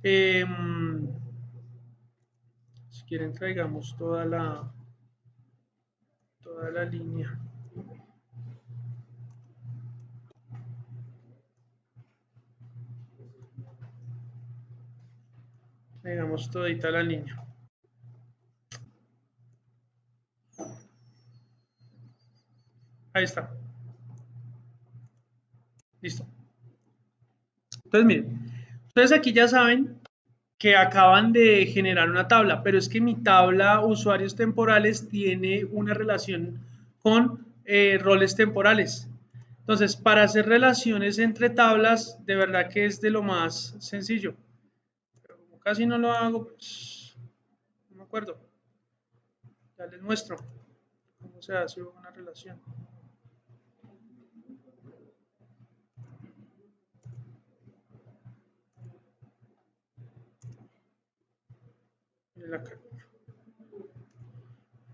Eh, si quieren traigamos toda la línea. Traigamos todita la línea. Ahí está. Listo. Entonces, miren, ustedes aquí ya saben que acaban de generar una tabla, pero es que mi tabla usuarios temporales tiene una relación con roles temporales. Entonces, para hacer relaciones entre tablas, de verdad que es de lo más sencillo. Pero como casi no lo hago, pues no me acuerdo. Ya les muestro cómo se hace una relación.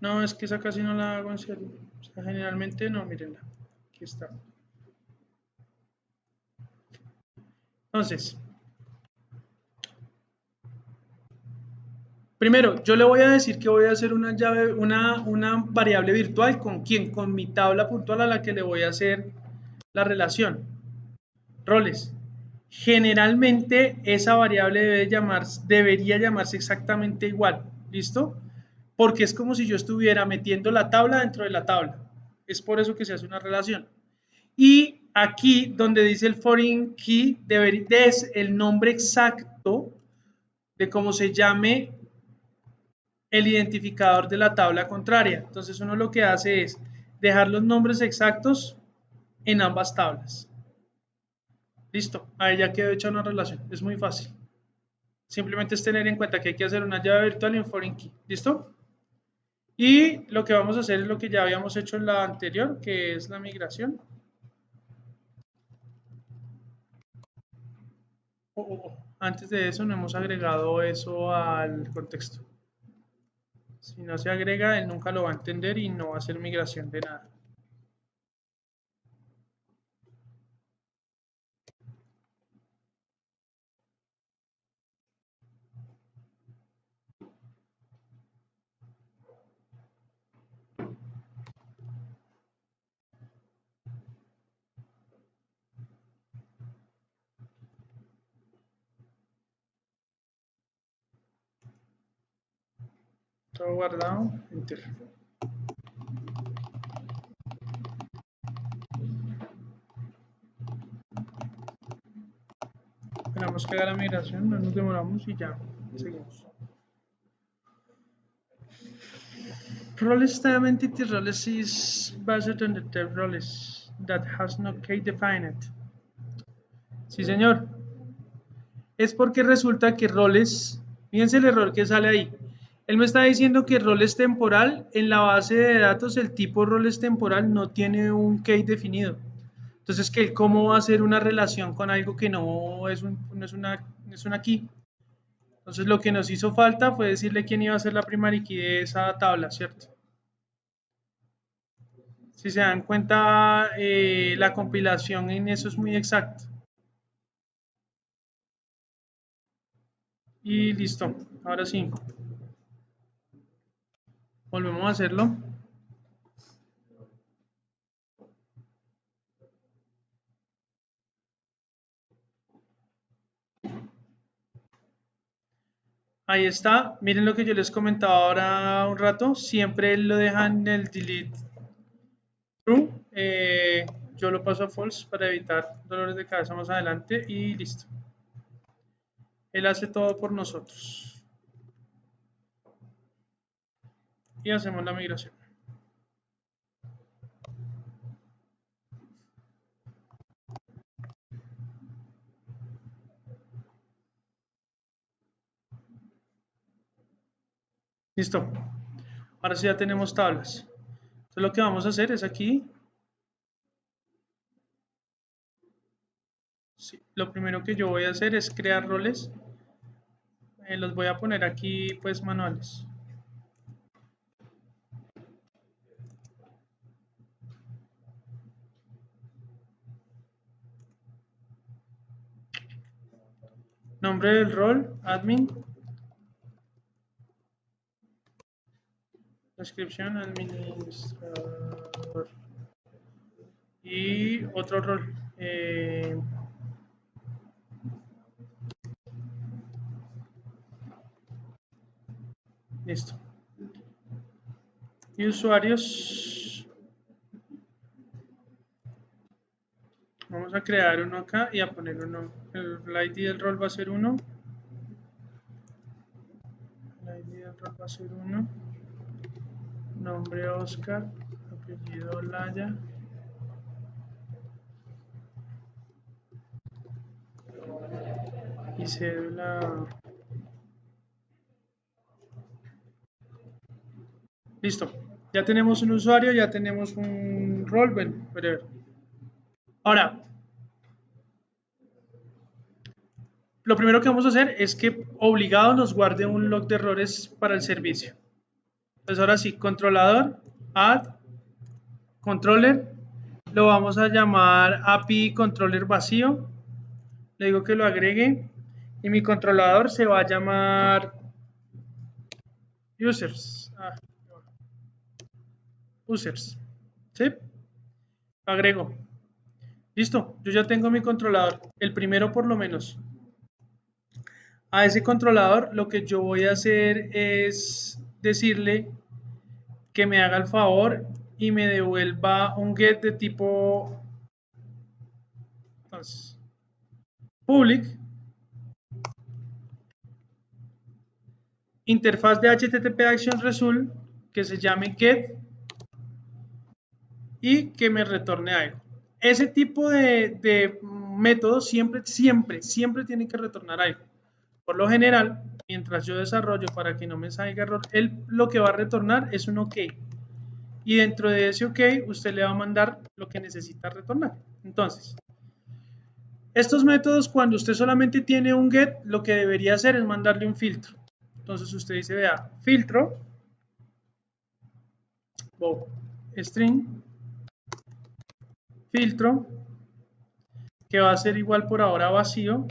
No, es que esa casi no la hago en serio. O sea, generalmente no, mírenla. Aquí está. Entonces, primero, yo le voy a decir que voy a hacer una llave, una variable virtual. ¿Con quién? Con mi tabla puntual a la que le voy a hacer la relación. Roles. Generalmente esa variable debería llamarse exactamente igual. ¿Listo? Porque es como si yo estuviera metiendo la tabla dentro de la tabla. Es por eso que se hace una relación. Y aquí donde dice el foreign key es el nombre exacto de cómo se llame el identificador de la tabla contraria. Entonces uno lo que hace es dejar los nombres exactos en ambas tablas. Listo, ahí ya quedó hecha una relación. Es muy fácil. Simplemente es tener en cuenta que hay que hacer una llave virtual y un foreign key. ¿Listo? Y lo que vamos a hacer es lo que ya habíamos hecho en la anterior, que es la migración. Antes de eso no hemos agregado eso al contexto. Si no se agrega, él nunca lo va a entender y no va a hacer migración de nada. Todo guardado, enter. Esperamos que haga la migración, no nos demoramos y ya, seguimos. Roles time entity roles is based on the type roles that has no key defined. Sí, señor. Es porque resulta que roles, fíjense el error que sale ahí. Él me está diciendo que roles temporal, en la base de datos el tipo roles temporal no tiene un key definido. Entonces, ¿cómo va a hacer una relación con algo que no es, no es una key? Entonces, lo que nos hizo falta fue decirle quién iba a ser la primary key de esa tabla, ¿cierto? Si se dan cuenta, la compilación en eso es muy exacta. Y listo, ahora sí, volvemos a hacerlo. Ahí está, miren lo que yo les comentaba ahora un rato, siempre lo dejan en el delete true, yo lo paso a false para evitar dolores de cabeza más adelante y listo. Él hace todo por nosotros. Y hacemos la migración. Listo. Ahora sí ya tenemos tablas. Entonces lo que vamos a hacer es aquí. Sí, lo primero que yo voy a hacer es crear roles. Los voy a poner aquí pues manuales. Nombre del rol, admin. Descripción, administrador. Y otro rol. Listo. Y usuarios. Vamos a crear uno acá y a poner uno. El ID del rol va a ser uno. El ID del rol va a ser uno. Nombre Oscar. Apellido Laya. Y cédula. Listo. Ya tenemos un usuario, ya tenemos un rol. Bueno, whatever. Ahora, lo primero que vamos a hacer es que obligado nos guarde un log de errores para el servicio. Entonces ahora sí, controlador, add, controller, lo vamos a llamar API controller vacío, le digo que lo agregue y mi controlador se va a llamar users, users, ¿sí? Lo agrego. Listo, yo ya tengo mi controlador, el primero por lo menos. A ese controlador lo que yo voy a hacer es decirle que me haga el favor y me devuelva un get de tipo entonces, public interfaz de HTTP Action Result que se llame get y que me retorne algo. Ese tipo de métodos siempre tiene que retornar algo. Por lo general, mientras yo desarrollo para que no me salga error, él lo que va a retornar es un OK. Y dentro de ese OK, usted le va a mandar lo que necesita retornar. Entonces, estos métodos, cuando usted solamente tiene un get, lo que debería hacer es mandarle un filtro. Entonces usted dice, vea, filtro, string, filtro, que va a ser igual por ahora vacío,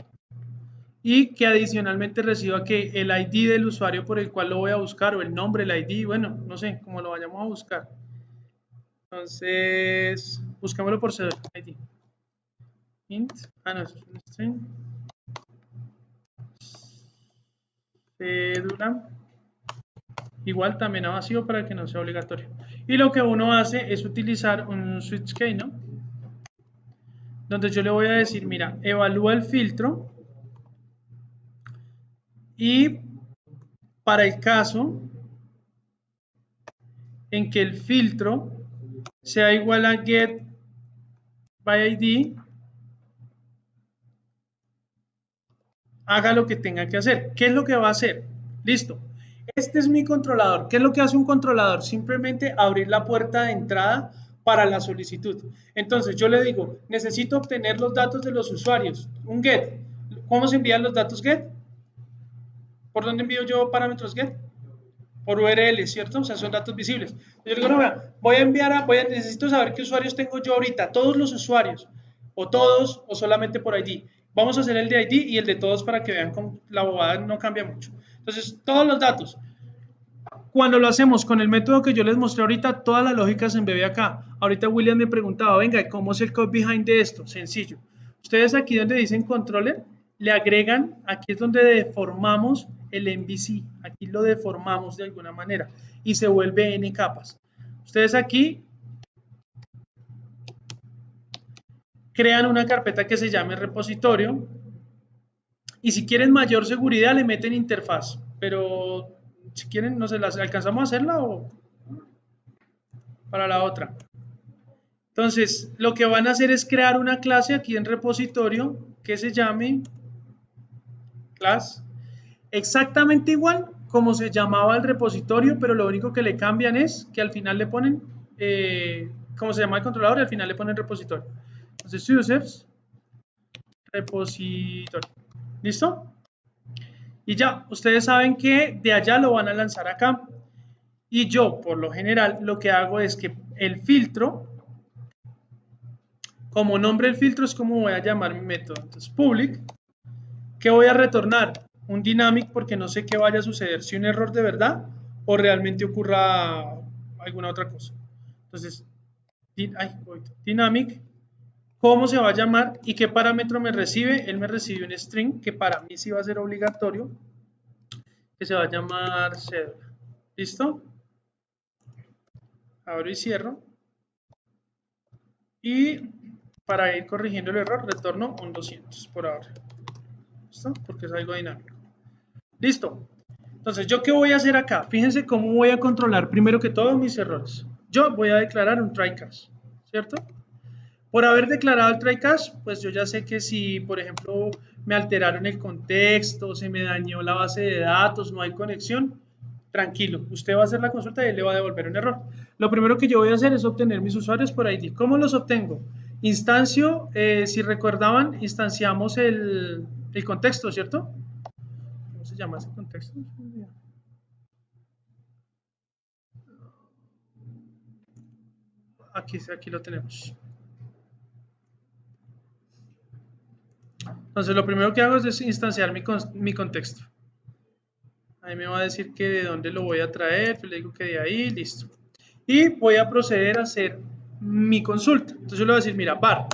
y que adicionalmente reciba que el ID del usuario por el cual lo voy a buscar, o el nombre, el ID, bueno, no sé, como lo vayamos a buscar. Entonces, buscámoslo por cédula, ID. Int, no, es un string. Cédula. Igual también a vacío para que no sea obligatorio. Y lo que uno hace es utilizar un switch key, ¿no? Donde yo le voy a decir, mira, evalúa el filtro y para el caso en que el filtro sea igual a get by ID, haga lo que tenga que hacer. ¿Qué es lo que va a hacer? Listo. Este es mi controlador. ¿Qué es lo que hace un controlador? Simplemente abrir la puerta de entrada para la solicitud. Entonces yo le digo, necesito obtener los datos de los usuarios. Un get. ¿Cómo se envían los datos get? ¿Por dónde envío yo parámetros get? Por URL, ¿cierto? O sea, son datos visibles. Yo digo, no, voy a enviar necesito saber qué usuarios tengo yo ahorita, todos los usuarios, o todos, o solamente por ID. Vamos a hacer el de ID y el de todos para que vean cómo la bobada no cambia mucho. Entonces, todos los datos. Cuando lo hacemos con el método que yo les mostré ahorita, toda la lógica se embebe acá. Ahorita William me preguntaba, venga, ¿cómo es el code behind de esto? Sencillo. Ustedes aquí donde dicen controller, le agregan, aquí es donde deformamos el MVC. Aquí lo deformamos de alguna manera y se vuelve N capas. Ustedes aquí crean una carpeta que se llame repositorio y si quieren mayor seguridad le meten interfaz, pero si quieren, no sé, ¿alcanzamos a hacerla o para la otra? Entonces, lo que van a hacer es crear una clase aquí en repositorio que se llame class, exactamente igual como se llamaba el repositorio, pero lo único que le cambian es que al final le ponen, como se llama el controlador, y al final le ponen repositorio. Entonces, users, repositorio. ¿Listo? Y ya, ustedes saben que de allá lo van a lanzar acá. Y yo, por lo general, lo que hago es que el filtro, como nombre del filtro es como voy a llamar mi método. Entonces, public, ¿qué voy a retornar? Un dynamic porque no sé qué vaya a suceder, si un error de verdad o realmente ocurra alguna otra cosa. Entonces, dynamic, ¿cómo se va a llamar y qué parámetro me recibe? Él me recibe un string que para mí sí va a ser obligatorio, que se va a llamar cédula. ¿Listo? Abro y cierro. Y para ir corrigiendo el error, retorno un 200 por ahora. ¿Listo? Porque es algo dinámico. Listo. Entonces, ¿yo qué voy a hacer acá? Fíjense cómo voy a controlar primero que todo mis errores. Yo voy a declarar un try catch, ¿cierto? Por haber declarado el try catch, pues yo ya sé que si, por ejemplo, me alteraron el contexto, se me dañó la base de datos, no hay conexión, tranquilo, usted va a hacer la consulta y él le va a devolver un error. Lo primero que yo voy a hacer es obtener mis usuarios por ID. ¿Cómo los obtengo? Instancio, si recordaban, instanciamos el contexto, ¿cierto? ¿Cómo se llama ese contexto? Aquí lo tenemos. Entonces, lo primero que hago es instanciar mi contexto. Ahí me va a decir que de dónde lo voy a traer, yo le digo que de ahí, listo. Y voy a proceder a hacer mi consulta. Entonces yo le voy a decir, mira, var.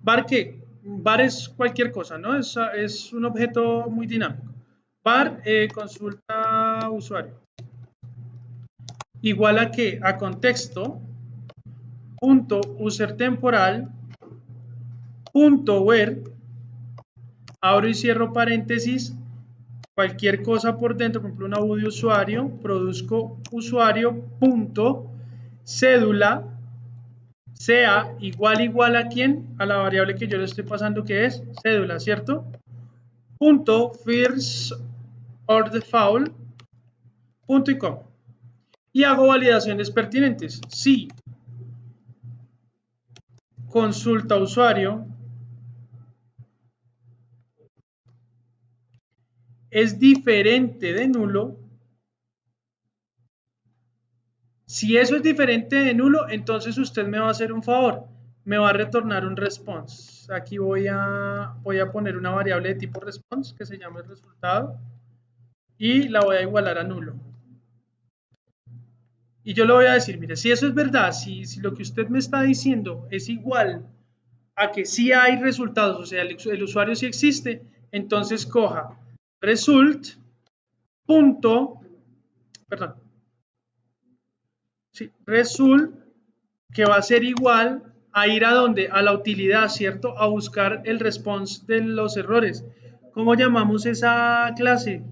¿Var qué? Var es cualquier cosa, ¿no? Es un objeto muy dinámico. Var consulta usuario. Igual a que a contexto punto user temporal punto where, abro y cierro paréntesis, cualquier cosa por dentro, por ejemplo una U de usuario, produzco usuario punto cédula sea igual a quién, a la variable que yo le estoy pasando que es cédula, ¿cierto? Punto first or default punto y coma. Y hago validaciones pertinentes. Si consulta usuario es diferente de nulo, si eso es diferente de nulo, entonces usted me va a hacer un favor, me va a retornar un response. Aquí voy a poner una variable de tipo response que se llama el resultado y la voy a igualar a nulo. Y yo le voy a decir, mire, si eso es verdad, si lo que usted me está diciendo es igual a que sí hay resultados, o sea, el usuario sí existe, entonces coja result punto, perdón, sí, result que va a ser igual a ir a donde, a la utilidad, ¿cierto? A buscar el response de los errores. ¿Cómo llamamos esa clase?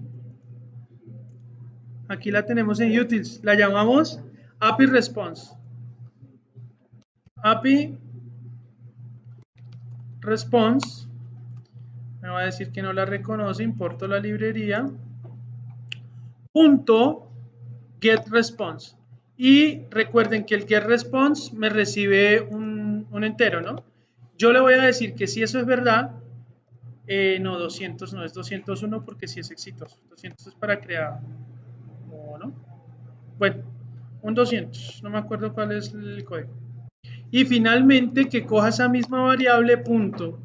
Aquí la tenemos en utils, la llamamos API response. API response, me va a decir que no la reconoce, importo la librería, punto get response. Y recuerden que el get response me recibe un entero, ¿no? Yo le voy a decir que si eso es verdad, no, 200 no, es 201 porque si es exitoso. 200 es para crear, ¿o no? Bueno, un 200, no me acuerdo cuál es el código. Y finalmente que coja esa misma variable punto,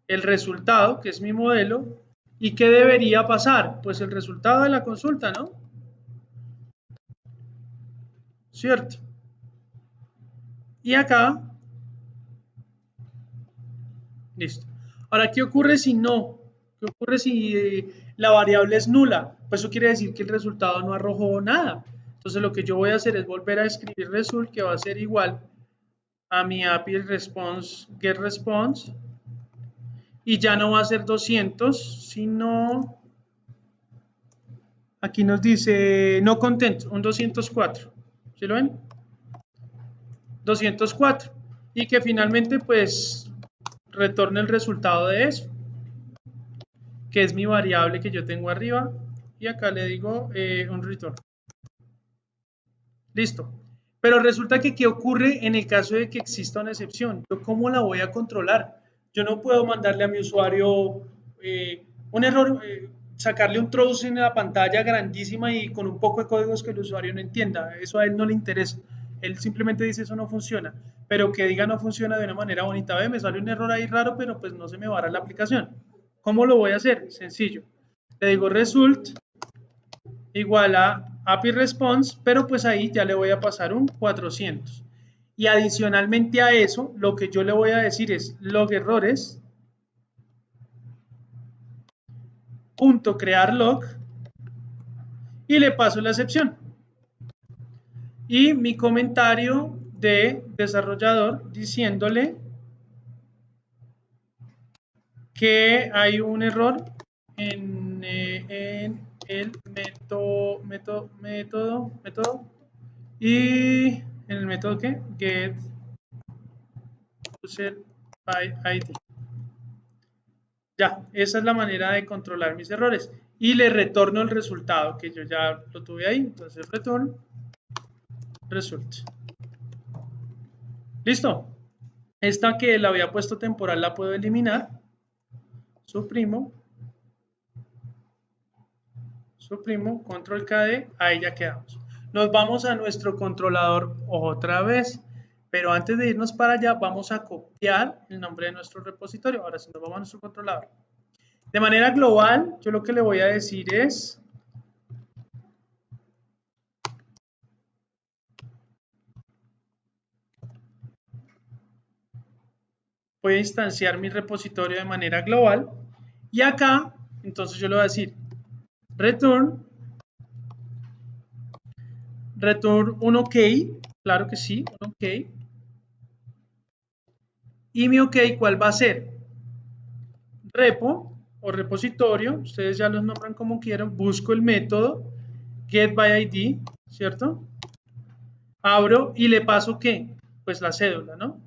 el resultado, que es mi modelo, y qué debería pasar, pues el resultado de la consulta, ¿no? ¿Cierto? Y acá, listo. Ahora, ¿qué ocurre si no? ¿Qué ocurre si la variable es nula? Pues eso quiere decir que el resultado no arrojó nada. Entonces lo que yo voy a hacer es volver a escribir result, que va a ser igual a mi API response, get response, y ya no va a ser 200, sino, aquí nos dice no content, un 204. ¿Sí lo ven? 204. Y que finalmente pues retorne el resultado de eso, que es mi variable que yo tengo arriba, y acá le digo un return. Listo. Pero resulta que ¿qué ocurre en el caso de que exista una excepción? ¿Yo cómo la voy a controlar? Yo no puedo mandarle a mi usuario un error, sacarle un trozo en la pantalla grandísima y con un poco de códigos que el usuario no entienda. Eso a él no le interesa. Él simplemente dice eso no funciona. Pero que diga no funciona de una manera bonita. Ve, me sale un error ahí raro, pero pues no se me va a dar la aplicación. ¿Cómo lo voy a hacer? Sencillo. Le digo result igual a API response, pero pues ahí ya le voy a pasar un 400. Y adicionalmente a eso, lo que yo le voy a decir es log errores, punto crear log, y le paso la excepción. Y mi comentario de desarrollador diciéndole que hay un error en el método y en el método que get user by ID. Ya, esa es la manera de controlar mis errores. Y le retorno el resultado que yo ya lo tuve ahí. Entonces, return result. Listo. Esta que la había puesto temporal la puedo eliminar. Suprimo. Suprimo. Control KD. Ahí ya quedamos. Nos vamos a nuestro controlador otra vez. Pero antes de irnos para allá, vamos a copiar el nombre de nuestro repositorio. Ahora sí, nos vamos a nuestro controlador. De manera global, yo lo que le voy a decir es voy a instanciar mi repositorio de manera global y acá, entonces yo le voy a decir return un OK, claro que sí, un OK. Y mi OK, ¿cuál va a ser? Repo, o repositorio, ustedes ya los nombran como quieran, busco el método getById, ¿cierto? Abro y le paso ¿qué? Pues la cédula, ¿no?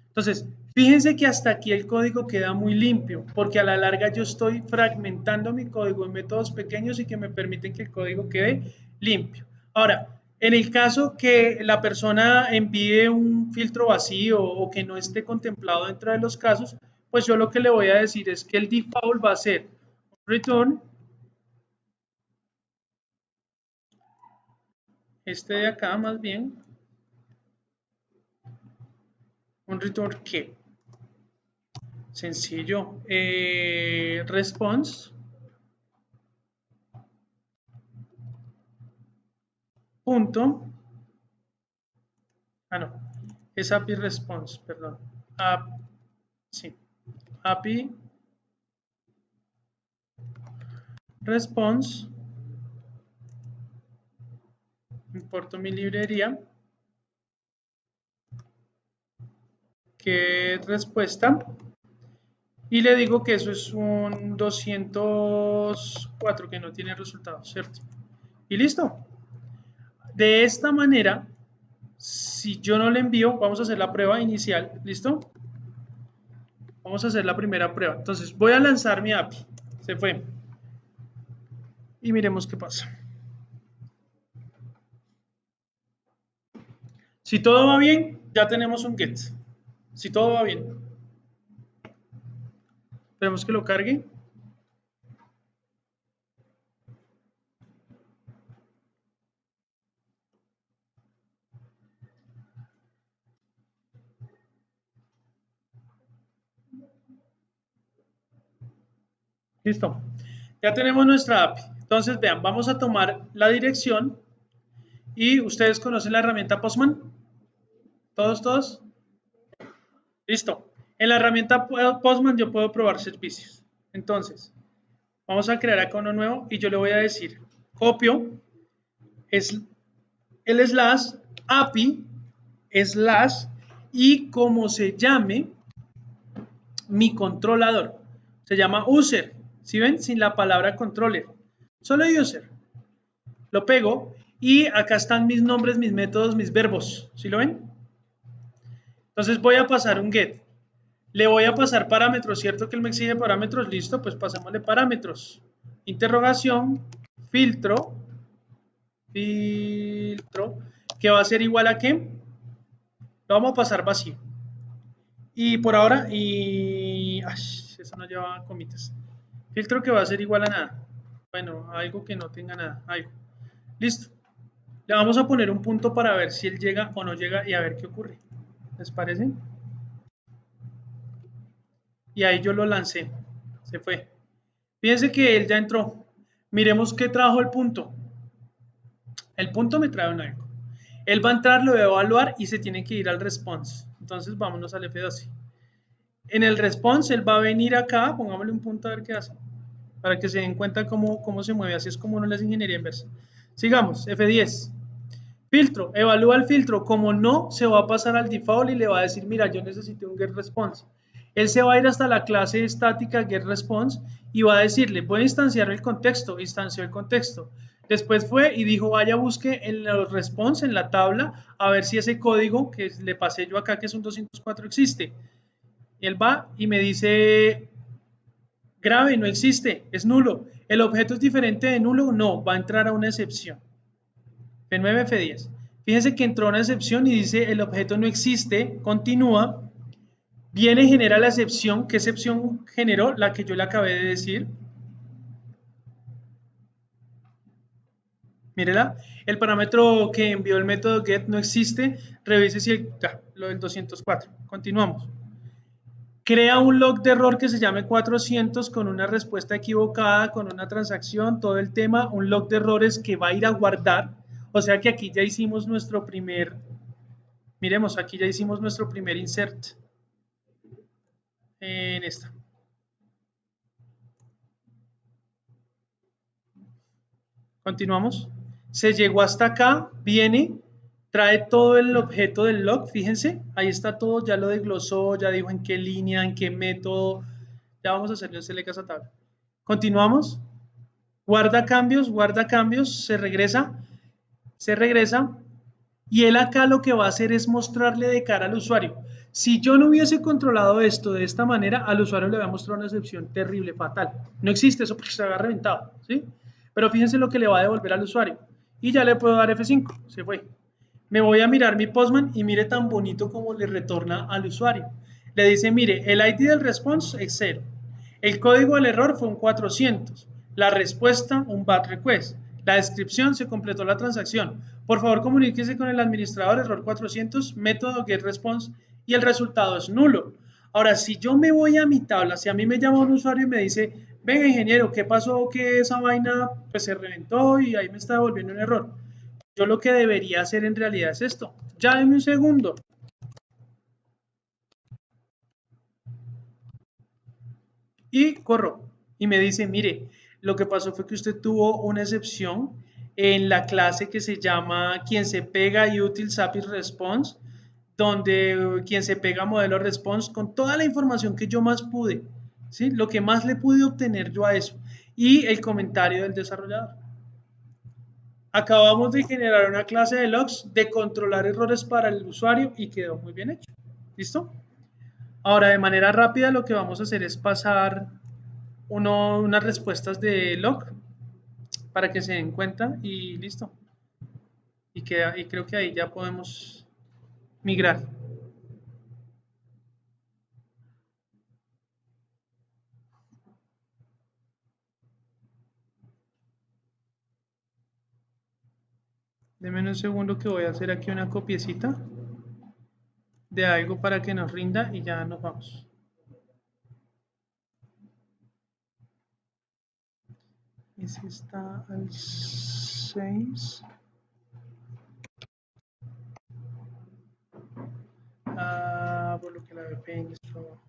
Entonces, fíjense que hasta aquí el código queda muy limpio, porque a la larga yo estoy fragmentando mi código en métodos pequeños y que me permiten que el código quede limpio. Ahora, en el caso que la persona envíe un filtro vacío o que no esté contemplado dentro de los casos, pues yo lo que le voy a decir es que el default va a ser return, este de acá más bien, un return que sencillo, response, punto, no, es API response, perdón, sí, API response, importo mi librería, que es respuesta, y le digo que eso es un 204 que no tiene resultado, ¿cierto? Y listo. De esta manera, si yo no le envío, vamos a hacer la prueba inicial, ¿listo? Vamos a hacer la primera prueba. Entonces, voy a lanzar mi API. Se fue. Y miremos qué pasa. Si todo va bien, ya tenemos un get. Si todo va bien. Esperemos que lo cargue. Listo. Ya tenemos nuestra API. Entonces, vean, vamos a tomar la dirección y ustedes conocen la herramienta Postman. ¿Todos? Listo. En la herramienta Postman yo puedo probar servicios. Entonces, vamos a crear acá uno nuevo y yo le voy a decir, copio es el slash API slash y como se llame mi controlador. Se llama user. ¿Sí ven? Sin la palabra controller. Solo user. Lo pego y acá están mis nombres, mis métodos, mis verbos. ¿Sí lo ven? Entonces voy a pasar un get. Le voy a pasar parámetros, ¿cierto que él me exige parámetros? Listo, pues pasémosle parámetros. Interrogación, filtro, que va a ser igual a qué? Lo vamos a pasar vacío. Y por ahora, eso no lleva comitas. Filtro que va a ser igual a nada. Bueno, algo que no tenga nada, algo. Listo. Le vamos a poner un punto para ver si él llega o no llega y a ver qué ocurre. ¿Les parece? Y ahí yo lo lancé. Se fue. Fíjense que él ya entró. Miremos qué trajo el punto. El punto me trae un algo. Él va a entrar, lo va a evaluar y se tiene que ir al response. Entonces vámonos al F12. En el response él va a venir acá, pongámosle un punto a ver qué hace, para que se den cuenta cómo se mueve. Así es como uno le hace ingeniería inversa. Sigamos, F10. Filtro, evalúa el filtro. Como no, se va a pasar al default y le va a decir, mira, yo necesito un getResponse. Él se va a ir hasta la clase estática getResponse y va a decirle, voy a instanciar el contexto, instanció el contexto. Después fue y dijo, vaya, busque en los response, en la tabla, a ver si ese código que le pasé yo acá, que es un 204, existe. Y él va y me dice, grave, no existe, es nulo. ¿El objeto es diferente de nulo? No, va a entrar a una excepción. F9, F10. Fíjense que entró una excepción y dice el objeto no existe, continúa, viene y genera la excepción. ¿Qué excepción generó? La que yo le acabé de decir. Mírela, el parámetro que envió el método get no existe, revise si lo del 204. Continuamos. Crea un log de error que se llame 400 con una respuesta equivocada, con una transacción, todo el tema, un log de errores que va a ir a guardar. O sea que aquí ya hicimos nuestro primer, miremos, aquí ya hicimos nuestro primer insert en esta. Continuamos. Se llegó hasta acá, viene, trae todo el objeto del log, fíjense, ahí está todo, ya lo desglosó, ya dijo en qué línea, en qué método, ya vamos a hacerle un select a esa tabla. Continuamos, guarda cambios, se regresa, y él acá lo que va a hacer es mostrarle de cara al usuario. Si yo no hubiese controlado esto de esta manera, al usuario le va a mostrar una excepción terrible, fatal. No existe eso porque se había reventado, ¿sí? Pero fíjense lo que le va a devolver al usuario. Y ya le puedo dar F5, se fue. Me voy a mirar mi Postman y mire tan bonito como le retorna al usuario. Le dice, mire, el ID del response es 0. El código del error fue un 400. La respuesta, un bad request. La descripción, se completó la transacción. Por favor, comuníquese con el administrador, error 400, método getResponse, y el resultado es nulo. Ahora, si yo me voy a mi tabla, si a mí me llama un usuario y me dice, venga ingeniero, ¿qué pasó que esa vaina pues se reventó y ahí me está devolviendo un error? Yo lo que debería hacer en realidad es esto. Ya en un segundo. Y corro. Y me dice, mire, lo que pasó fue que usted tuvo una excepción en la clase que se llama quien se pega util sapis response, donde quien se pega modelo response con toda la información que yo más pude, ¿sí? Lo que más le pude obtener yo a eso. Y el comentario del desarrollador. Acabamos de generar una clase de logs de controlar errores para el usuario y quedó muy bien hecho. ¿Listo? Ahora, de manera rápida, lo que vamos a hacer es pasar unas respuestas de log para que se den cuenta y listo. Y creo que ahí ya podemos migrar. Denme un segundo que voy a hacer aquí una copiecita de algo para que nos rinda y ya nos vamos. Y si está al 6. Por lo que la VPN está abajo.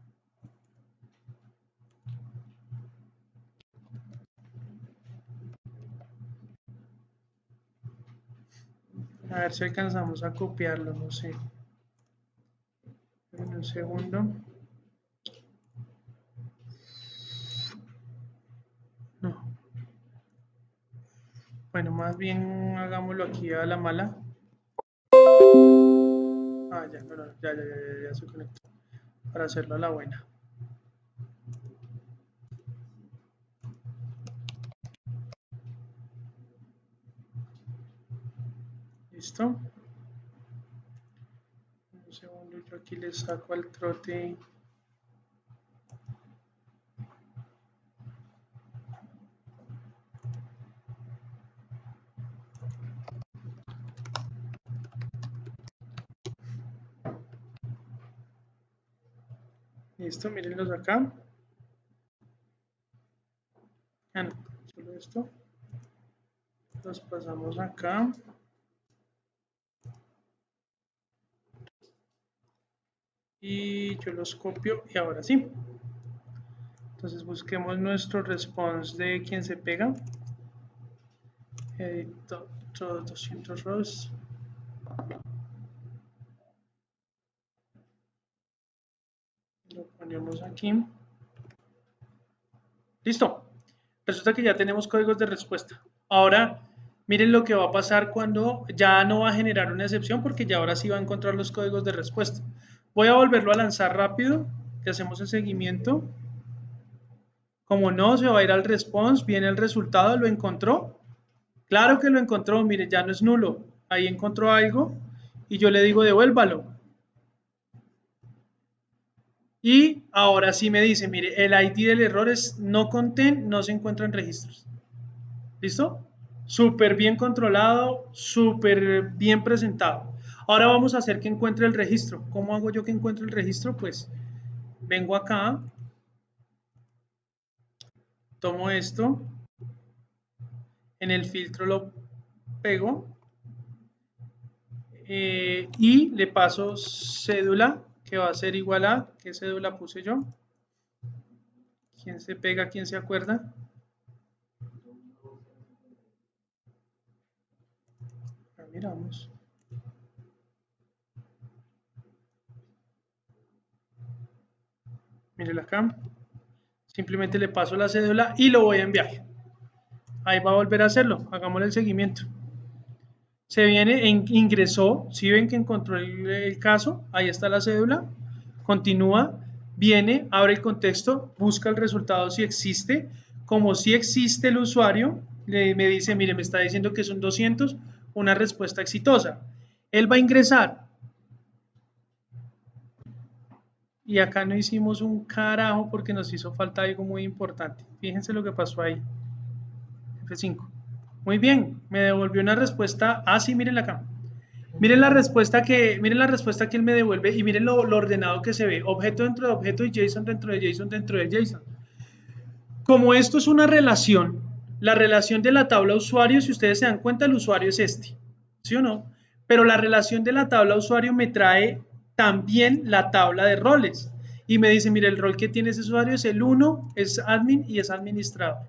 A ver si alcanzamos a copiarlo, no sé. En un segundo. No. Bueno, más bien hagámoslo aquí a la mala. Ya, no, no, ya se conectó. Para hacerlo a la buena. ¿Listo? Un segundo, yo aquí le saco al trote. Listo, mírenlos acá. No, solo esto. Los pasamos acá. Y yo los copio y ahora sí. Entonces busquemos nuestro response de quien se pega. Edito todos 200 rows. Lo ponemos aquí. Listo. Resulta que ya tenemos códigos de respuesta. Ahora, miren lo que va a pasar cuando ya no va a generar una excepción porque ya ahora sí va a encontrar los códigos de respuesta. Voy a volverlo a lanzar rápido, que hacemos el seguimiento. Como no, se va a ir al response, viene el resultado, ¿lo encontró? Claro que lo encontró, mire, ya no es nulo. Ahí encontró algo y yo le digo devuélvalo. Y ahora sí me dice, mire, el ID del error es no content, no se encuentra en registros. ¿Listo? Súper bien controlado, súper bien presentado. Ahora vamos a hacer que encuentre el registro. ¿Cómo hago yo que encuentre el registro? Pues vengo acá, tomo esto, en el filtro lo pego y le paso cédula, que va a ser igual a, ¿qué cédula puse yo? ¿Quién se pega? ¿Quién se acuerda? Miramos. Mírenla acá. Simplemente le paso la cédula y lo voy a enviar. Ahí va a volver a hacerlo. Hagámosle el seguimiento. Se viene, ingresó, si ven que encontró el caso, ahí está la cédula, continúa, viene, abre el contexto, busca el resultado si existe, como si existe el usuario, me dice, mire, me está diciendo que son 200, una respuesta exitosa. Él va a ingresar, y acá no hicimos un carajo porque nos hizo falta algo muy importante. Fíjense lo que pasó ahí. F5. Muy bien, me devolvió una respuesta. Ah, sí, miren acá. Miren la respuesta que él me devuelve y miren lo ordenado que se ve. Objeto dentro de objeto y JSON dentro de JSON dentro de JSON. Como esto es una relación, la relación de la tabla usuario, si ustedes se dan cuenta, el usuario es este, ¿sí o no? Pero la relación de la tabla usuario me trae también la tabla de roles y me dice, mire, el rol que tiene ese usuario es el 1, es admin y es administrador.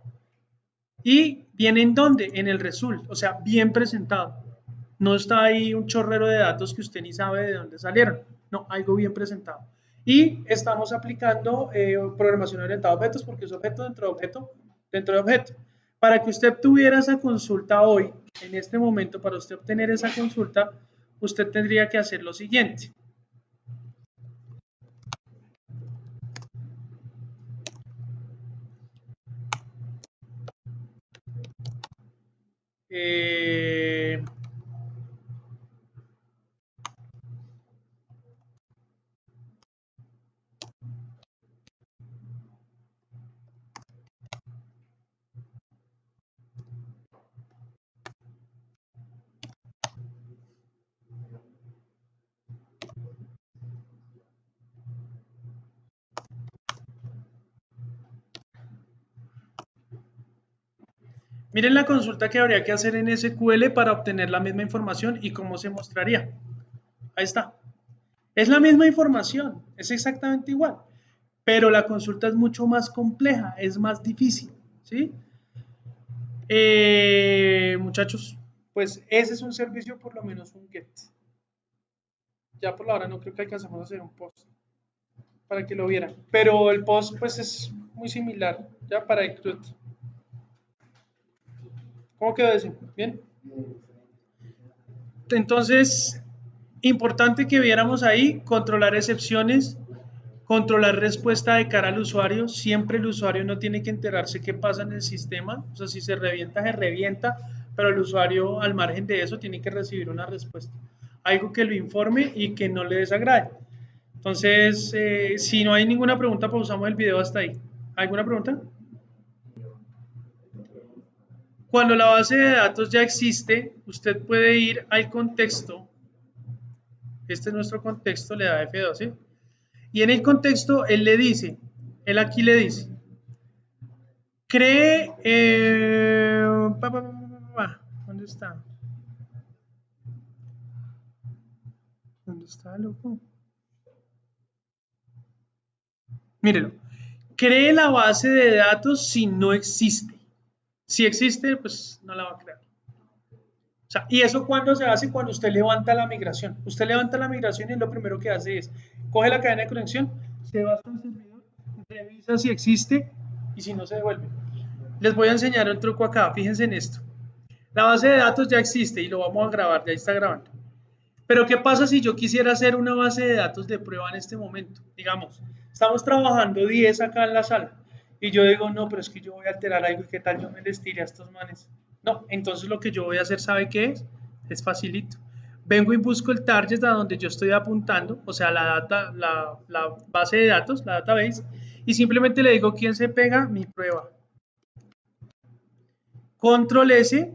Y viene en dónde? En el result, o sea, bien presentado. No está ahí un chorrero de datos que usted ni sabe de dónde salieron. No, algo bien presentado. Y estamos aplicando programación orientada a objetos porque es objeto dentro de objeto dentro de objeto. Para que usted tuviera esa consulta hoy, en este momento, para usted obtener esa consulta, usted tendría que hacer lo siguiente. Eh, Miren la consulta que habría que hacer en SQL para obtener la misma información y cómo se mostraría. Ahí está. Es la misma información, es exactamente igual, pero la consulta es mucho más compleja, es más difícil, ¿sí? Muchachos, pues ese es un servicio, por lo menos un get. Ya por la hora no creo que alcancemos a hacer un post para que lo vieran, pero el post pues es muy similar, ya para Ecruit. ¿Cómo quedó ese? ¿Bien? Entonces, importante que viéramos ahí, controlar excepciones, controlar respuesta de cara al usuario. Siempre el usuario no tiene que enterarse qué pasa en el sistema. O sea, si se revienta, pero el usuario al margen de eso tiene que recibir una respuesta. Algo que lo informe y que no le desagrade. Entonces, si no hay ninguna pregunta, pausamos el video hasta ahí. ¿Alguna pregunta? Cuando la base de datos ya existe, usted puede ir al contexto. Este es nuestro contexto, le da F2, ¿sí? Y en el contexto, él aquí le dice, cree, ¿dónde está? ¿Dónde está, loco? Mírelo, cree la base de datos si no existe. Si existe, pues no la va a crear. O sea, ¿y eso cuándo se hace? Cuando usted levanta la migración. Usted levanta la migración y lo primero que hace es, coge la cadena de conexión, se va hasta el servidor, revisa si existe y si no se devuelve. Les voy a enseñar un truco acá, fíjense en esto. La base de datos ya existe y lo vamos a grabar, ya está grabando. Pero ¿qué pasa si yo quisiera hacer una base de datos de prueba en este momento? Digamos, estamos trabajando 10 acá en la sala y yo digo, no, pero es que yo voy a alterar algo y qué tal yo me les tire a estos manes. No, entonces lo que yo voy a hacer, ¿sabe qué es? Es facilito. Vengo y busco el target a donde yo estoy apuntando, o sea, la base de datos, la database, y simplemente le digo quién se pega mi prueba. Control S,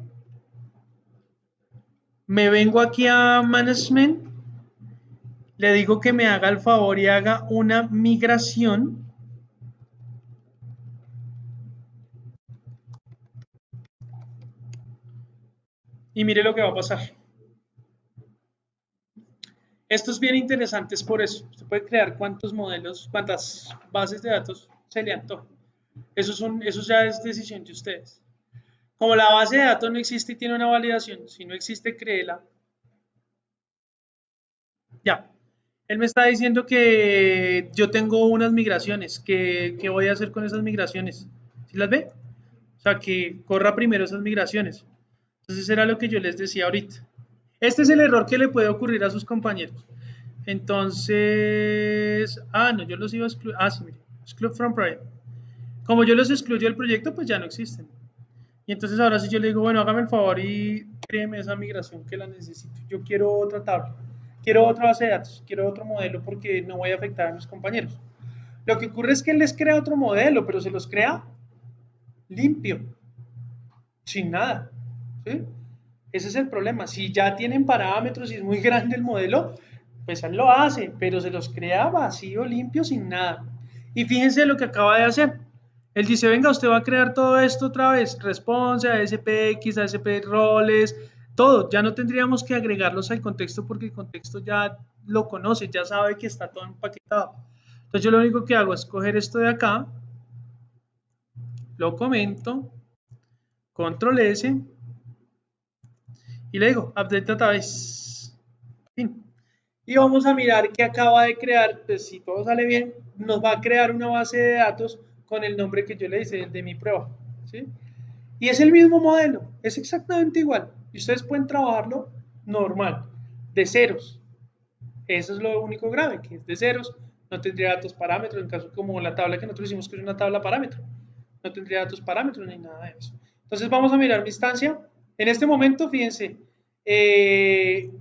me vengo aquí a Management, le digo que me haga el favor y haga una migración. Y mire lo que va a pasar. Esto es bien interesante, es por eso. Usted puede crear cuántos modelos, cuántas bases de datos se le antoja. Eso ya es decisión de ustedes. Como la base de datos no existe y tiene una validación, si no existe, créela. Ya. Él me está diciendo que yo tengo unas migraciones, que qué voy a hacer con esas migraciones. ¿Sí las ve? O sea, que corra primero esas migraciones. Entonces era lo que yo les decía ahorita. Este es el error que le puede ocurrir a sus compañeros. Entonces, no, yo los iba a excluir. Sí, mire, exclude from project. Como yo los excluyo del proyecto, pues ya no existen. Y entonces ahora sí yo le digo, bueno, hágame el favor y créeme esa migración que la necesito. Yo quiero otra tabla, quiero otra base de datos, quiero otro modelo porque no voy a afectar a mis compañeros. Lo que ocurre es que él les crea otro modelo, pero se los crea limpio, sin nada. ¿Sí? Ese es el problema. Si ya tienen parámetros y es muy grande el modelo, pues él lo hace, pero se los crea vacío, limpio, sin nada. Y fíjense lo que acaba de hacer. Él dice, venga, usted va a crear todo esto otra vez, response, ASPX, ASP roles, todo. Ya no tendríamos que agregarlos al contexto porque el contexto ya lo conoce, ya sabe que está todo empaquetado. Entonces yo lo único que hago es coger esto de acá, lo comento, control S, y le digo, update database. Fin. Y vamos a mirar qué acaba de crear, pues si todo sale bien, nos va a crear una base de datos con el nombre que yo le hice, el de mi prueba. ¿Sí? Y es el mismo modelo, es exactamente igual. Y ustedes pueden trabajarlo normal, de ceros. Eso es lo único grave, que es de ceros, no tendría datos parámetros, en caso como la tabla que nosotros hicimos, que es una tabla parámetro. No tendría datos parámetros ni nada de eso. Entonces vamos a mirar mi instancia. En este momento, fíjense, eh,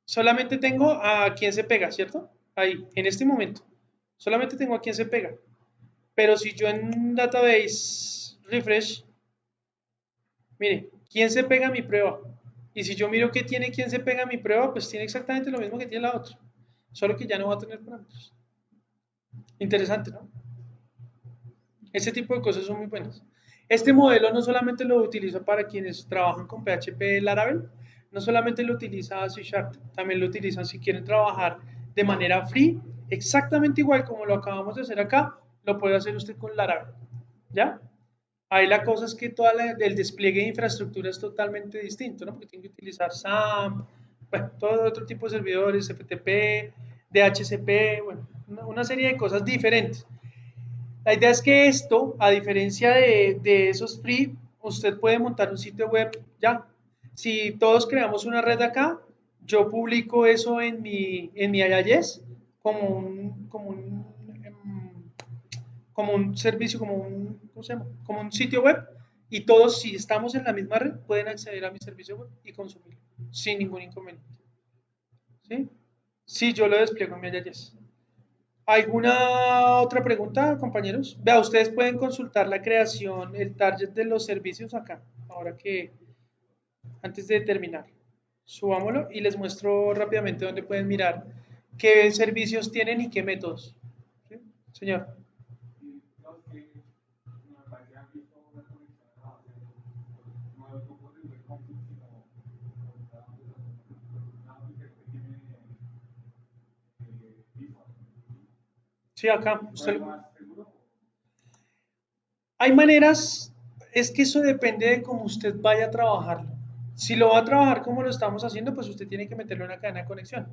solamente tengo a quien se pega, ¿cierto? Ahí, en este momento. Solamente tengo a quien se pega. Pero si yo en database refresh, mire, ¿quién se pega a mi prueba? Y si yo miro que tiene quien se pega a mi prueba, pues tiene exactamente lo mismo que tiene la otra. Solo que ya no va a tener parámetros. Interesante, ¿no? Este tipo de cosas son muy buenas. Este modelo no solamente lo utilizo para quienes trabajan con PHP Laravel, no solamente lo utiliza C Sharp, también lo utilizan si quieren trabajar de manera free, exactamente igual como lo acabamos de hacer acá, lo puede hacer usted con Laravel. ¿Ya? Ahí la cosa es que el despliegue de infraestructura es totalmente distinto, ¿no? Porque tiene que utilizar SAM, bueno, todo otro tipo de servidores, FTP, DHCP, bueno, una serie de cosas diferentes. La idea es que esto, a diferencia de esos free, usted puede montar un sitio web ya. Si todos creamos una red acá, yo publico eso en mi IIS como un servicio, ¿cómo se llama? Como un sitio web, y todos, si estamos en la misma red, pueden acceder a mi servicio web y consumirlo sin ningún inconveniente. ¿Sí? Sí, yo lo despliego en mi IIS. ¿Alguna otra pregunta, compañeros? Vea, ustedes pueden consultar la creación, el target de los servicios acá, ahora que, antes de terminar. Subámoslo y les muestro rápidamente dónde pueden mirar qué servicios tienen y qué métodos. ¿Sí? Señor. Sí, acá. Hay maneras, es que eso depende de cómo usted vaya a trabajarlo. Si lo va a trabajar como lo estamos haciendo, pues usted tiene que meterlo en una cadena de conexión.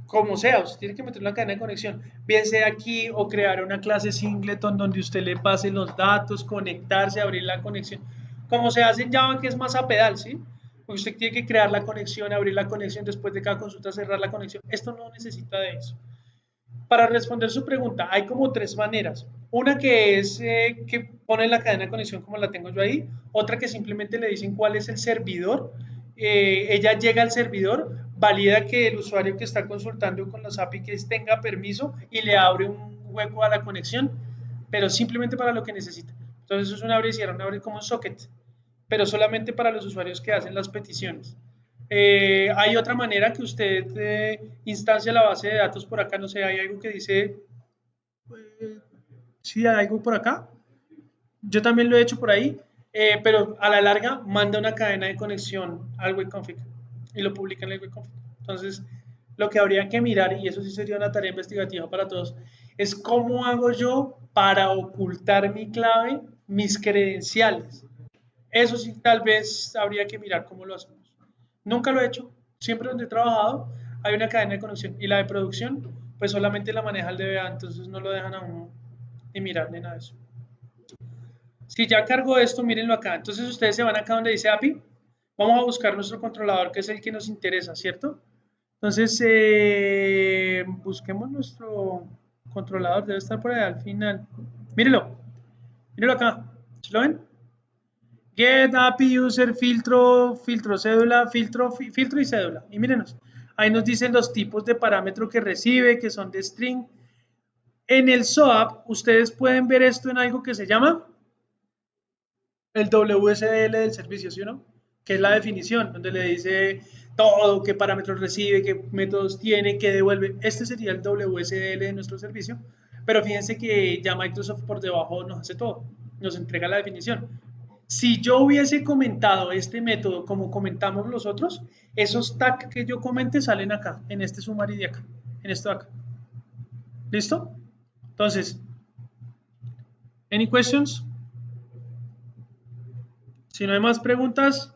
Como sea, usted tiene que meter una cadena de conexión, bien sea aquí o crear una clase singleton donde usted le pase los datos, conectarse, abrir la conexión, como se hace en Java, que es más a pedal, ¿sí? Porque usted tiene que crear la conexión, abrir la conexión, después de cada consulta cerrar la conexión. Esto no necesita de eso. Para responder su pregunta, hay como tres maneras. Una que es que pone la cadena de conexión como la tengo yo ahí, otra que simplemente le dicen cuál es el servidor, ella llega al servidor, valida que el usuario que está consultando con los APIs tenga permiso y le abre un hueco a la conexión, pero simplemente para lo que necesita. Entonces es un abre y cierra, un abre como un socket, pero solamente para los usuarios que hacen las peticiones. Hay otra manera que usted instancia la base de datos por acá, no sé, hay algo que dice, sí, hay algo por acá, yo también lo he hecho por ahí, pero a la larga manda una cadena de conexión al webconfig y lo publica en el webconfig. Entonces, lo que habría que mirar, y eso sí sería una tarea investigativa para todos, es cómo hago yo para ocultar mi clave, mis credenciales. Eso sí, tal vez habría que mirar cómo lo hacemos. Nunca lo he hecho, siempre donde he trabajado hay una cadena de conexión. Y la de producción, pues solamente la maneja el DBA, entonces no lo dejan a uno ni mirar ni nada de eso. Si ya cargó esto, mírenlo acá. Entonces ustedes se van acá donde dice API. Vamos a buscar nuestro controlador, que es el que nos interesa, ¿cierto? Entonces, busquemos nuestro controlador. Debe estar por ahí al final. Mírenlo. Mírenlo acá. ¿Sí lo ven? Get, API, user, filtro, filtro, cédula, filtro y cédula. Y mírenos. Ahí nos dicen los tipos de parámetro que recibe, que son de string. En el SOAP, ustedes pueden ver esto en algo que se llama el WSDL del servicio, ¿sí o no? Que es la definición, donde le dice todo, qué parámetros recibe, qué métodos tiene, qué devuelve. Este sería el WSDL de nuestro servicio, pero fíjense que ya Microsoft por debajo nos hace todo, nos entrega la definición. Si yo hubiese comentado este método como comentamos los otros, esos tags que yo comente salen acá, en este summary de acá, en esto de acá. ¿Listo? Entonces, any questions? Si no hay más preguntas,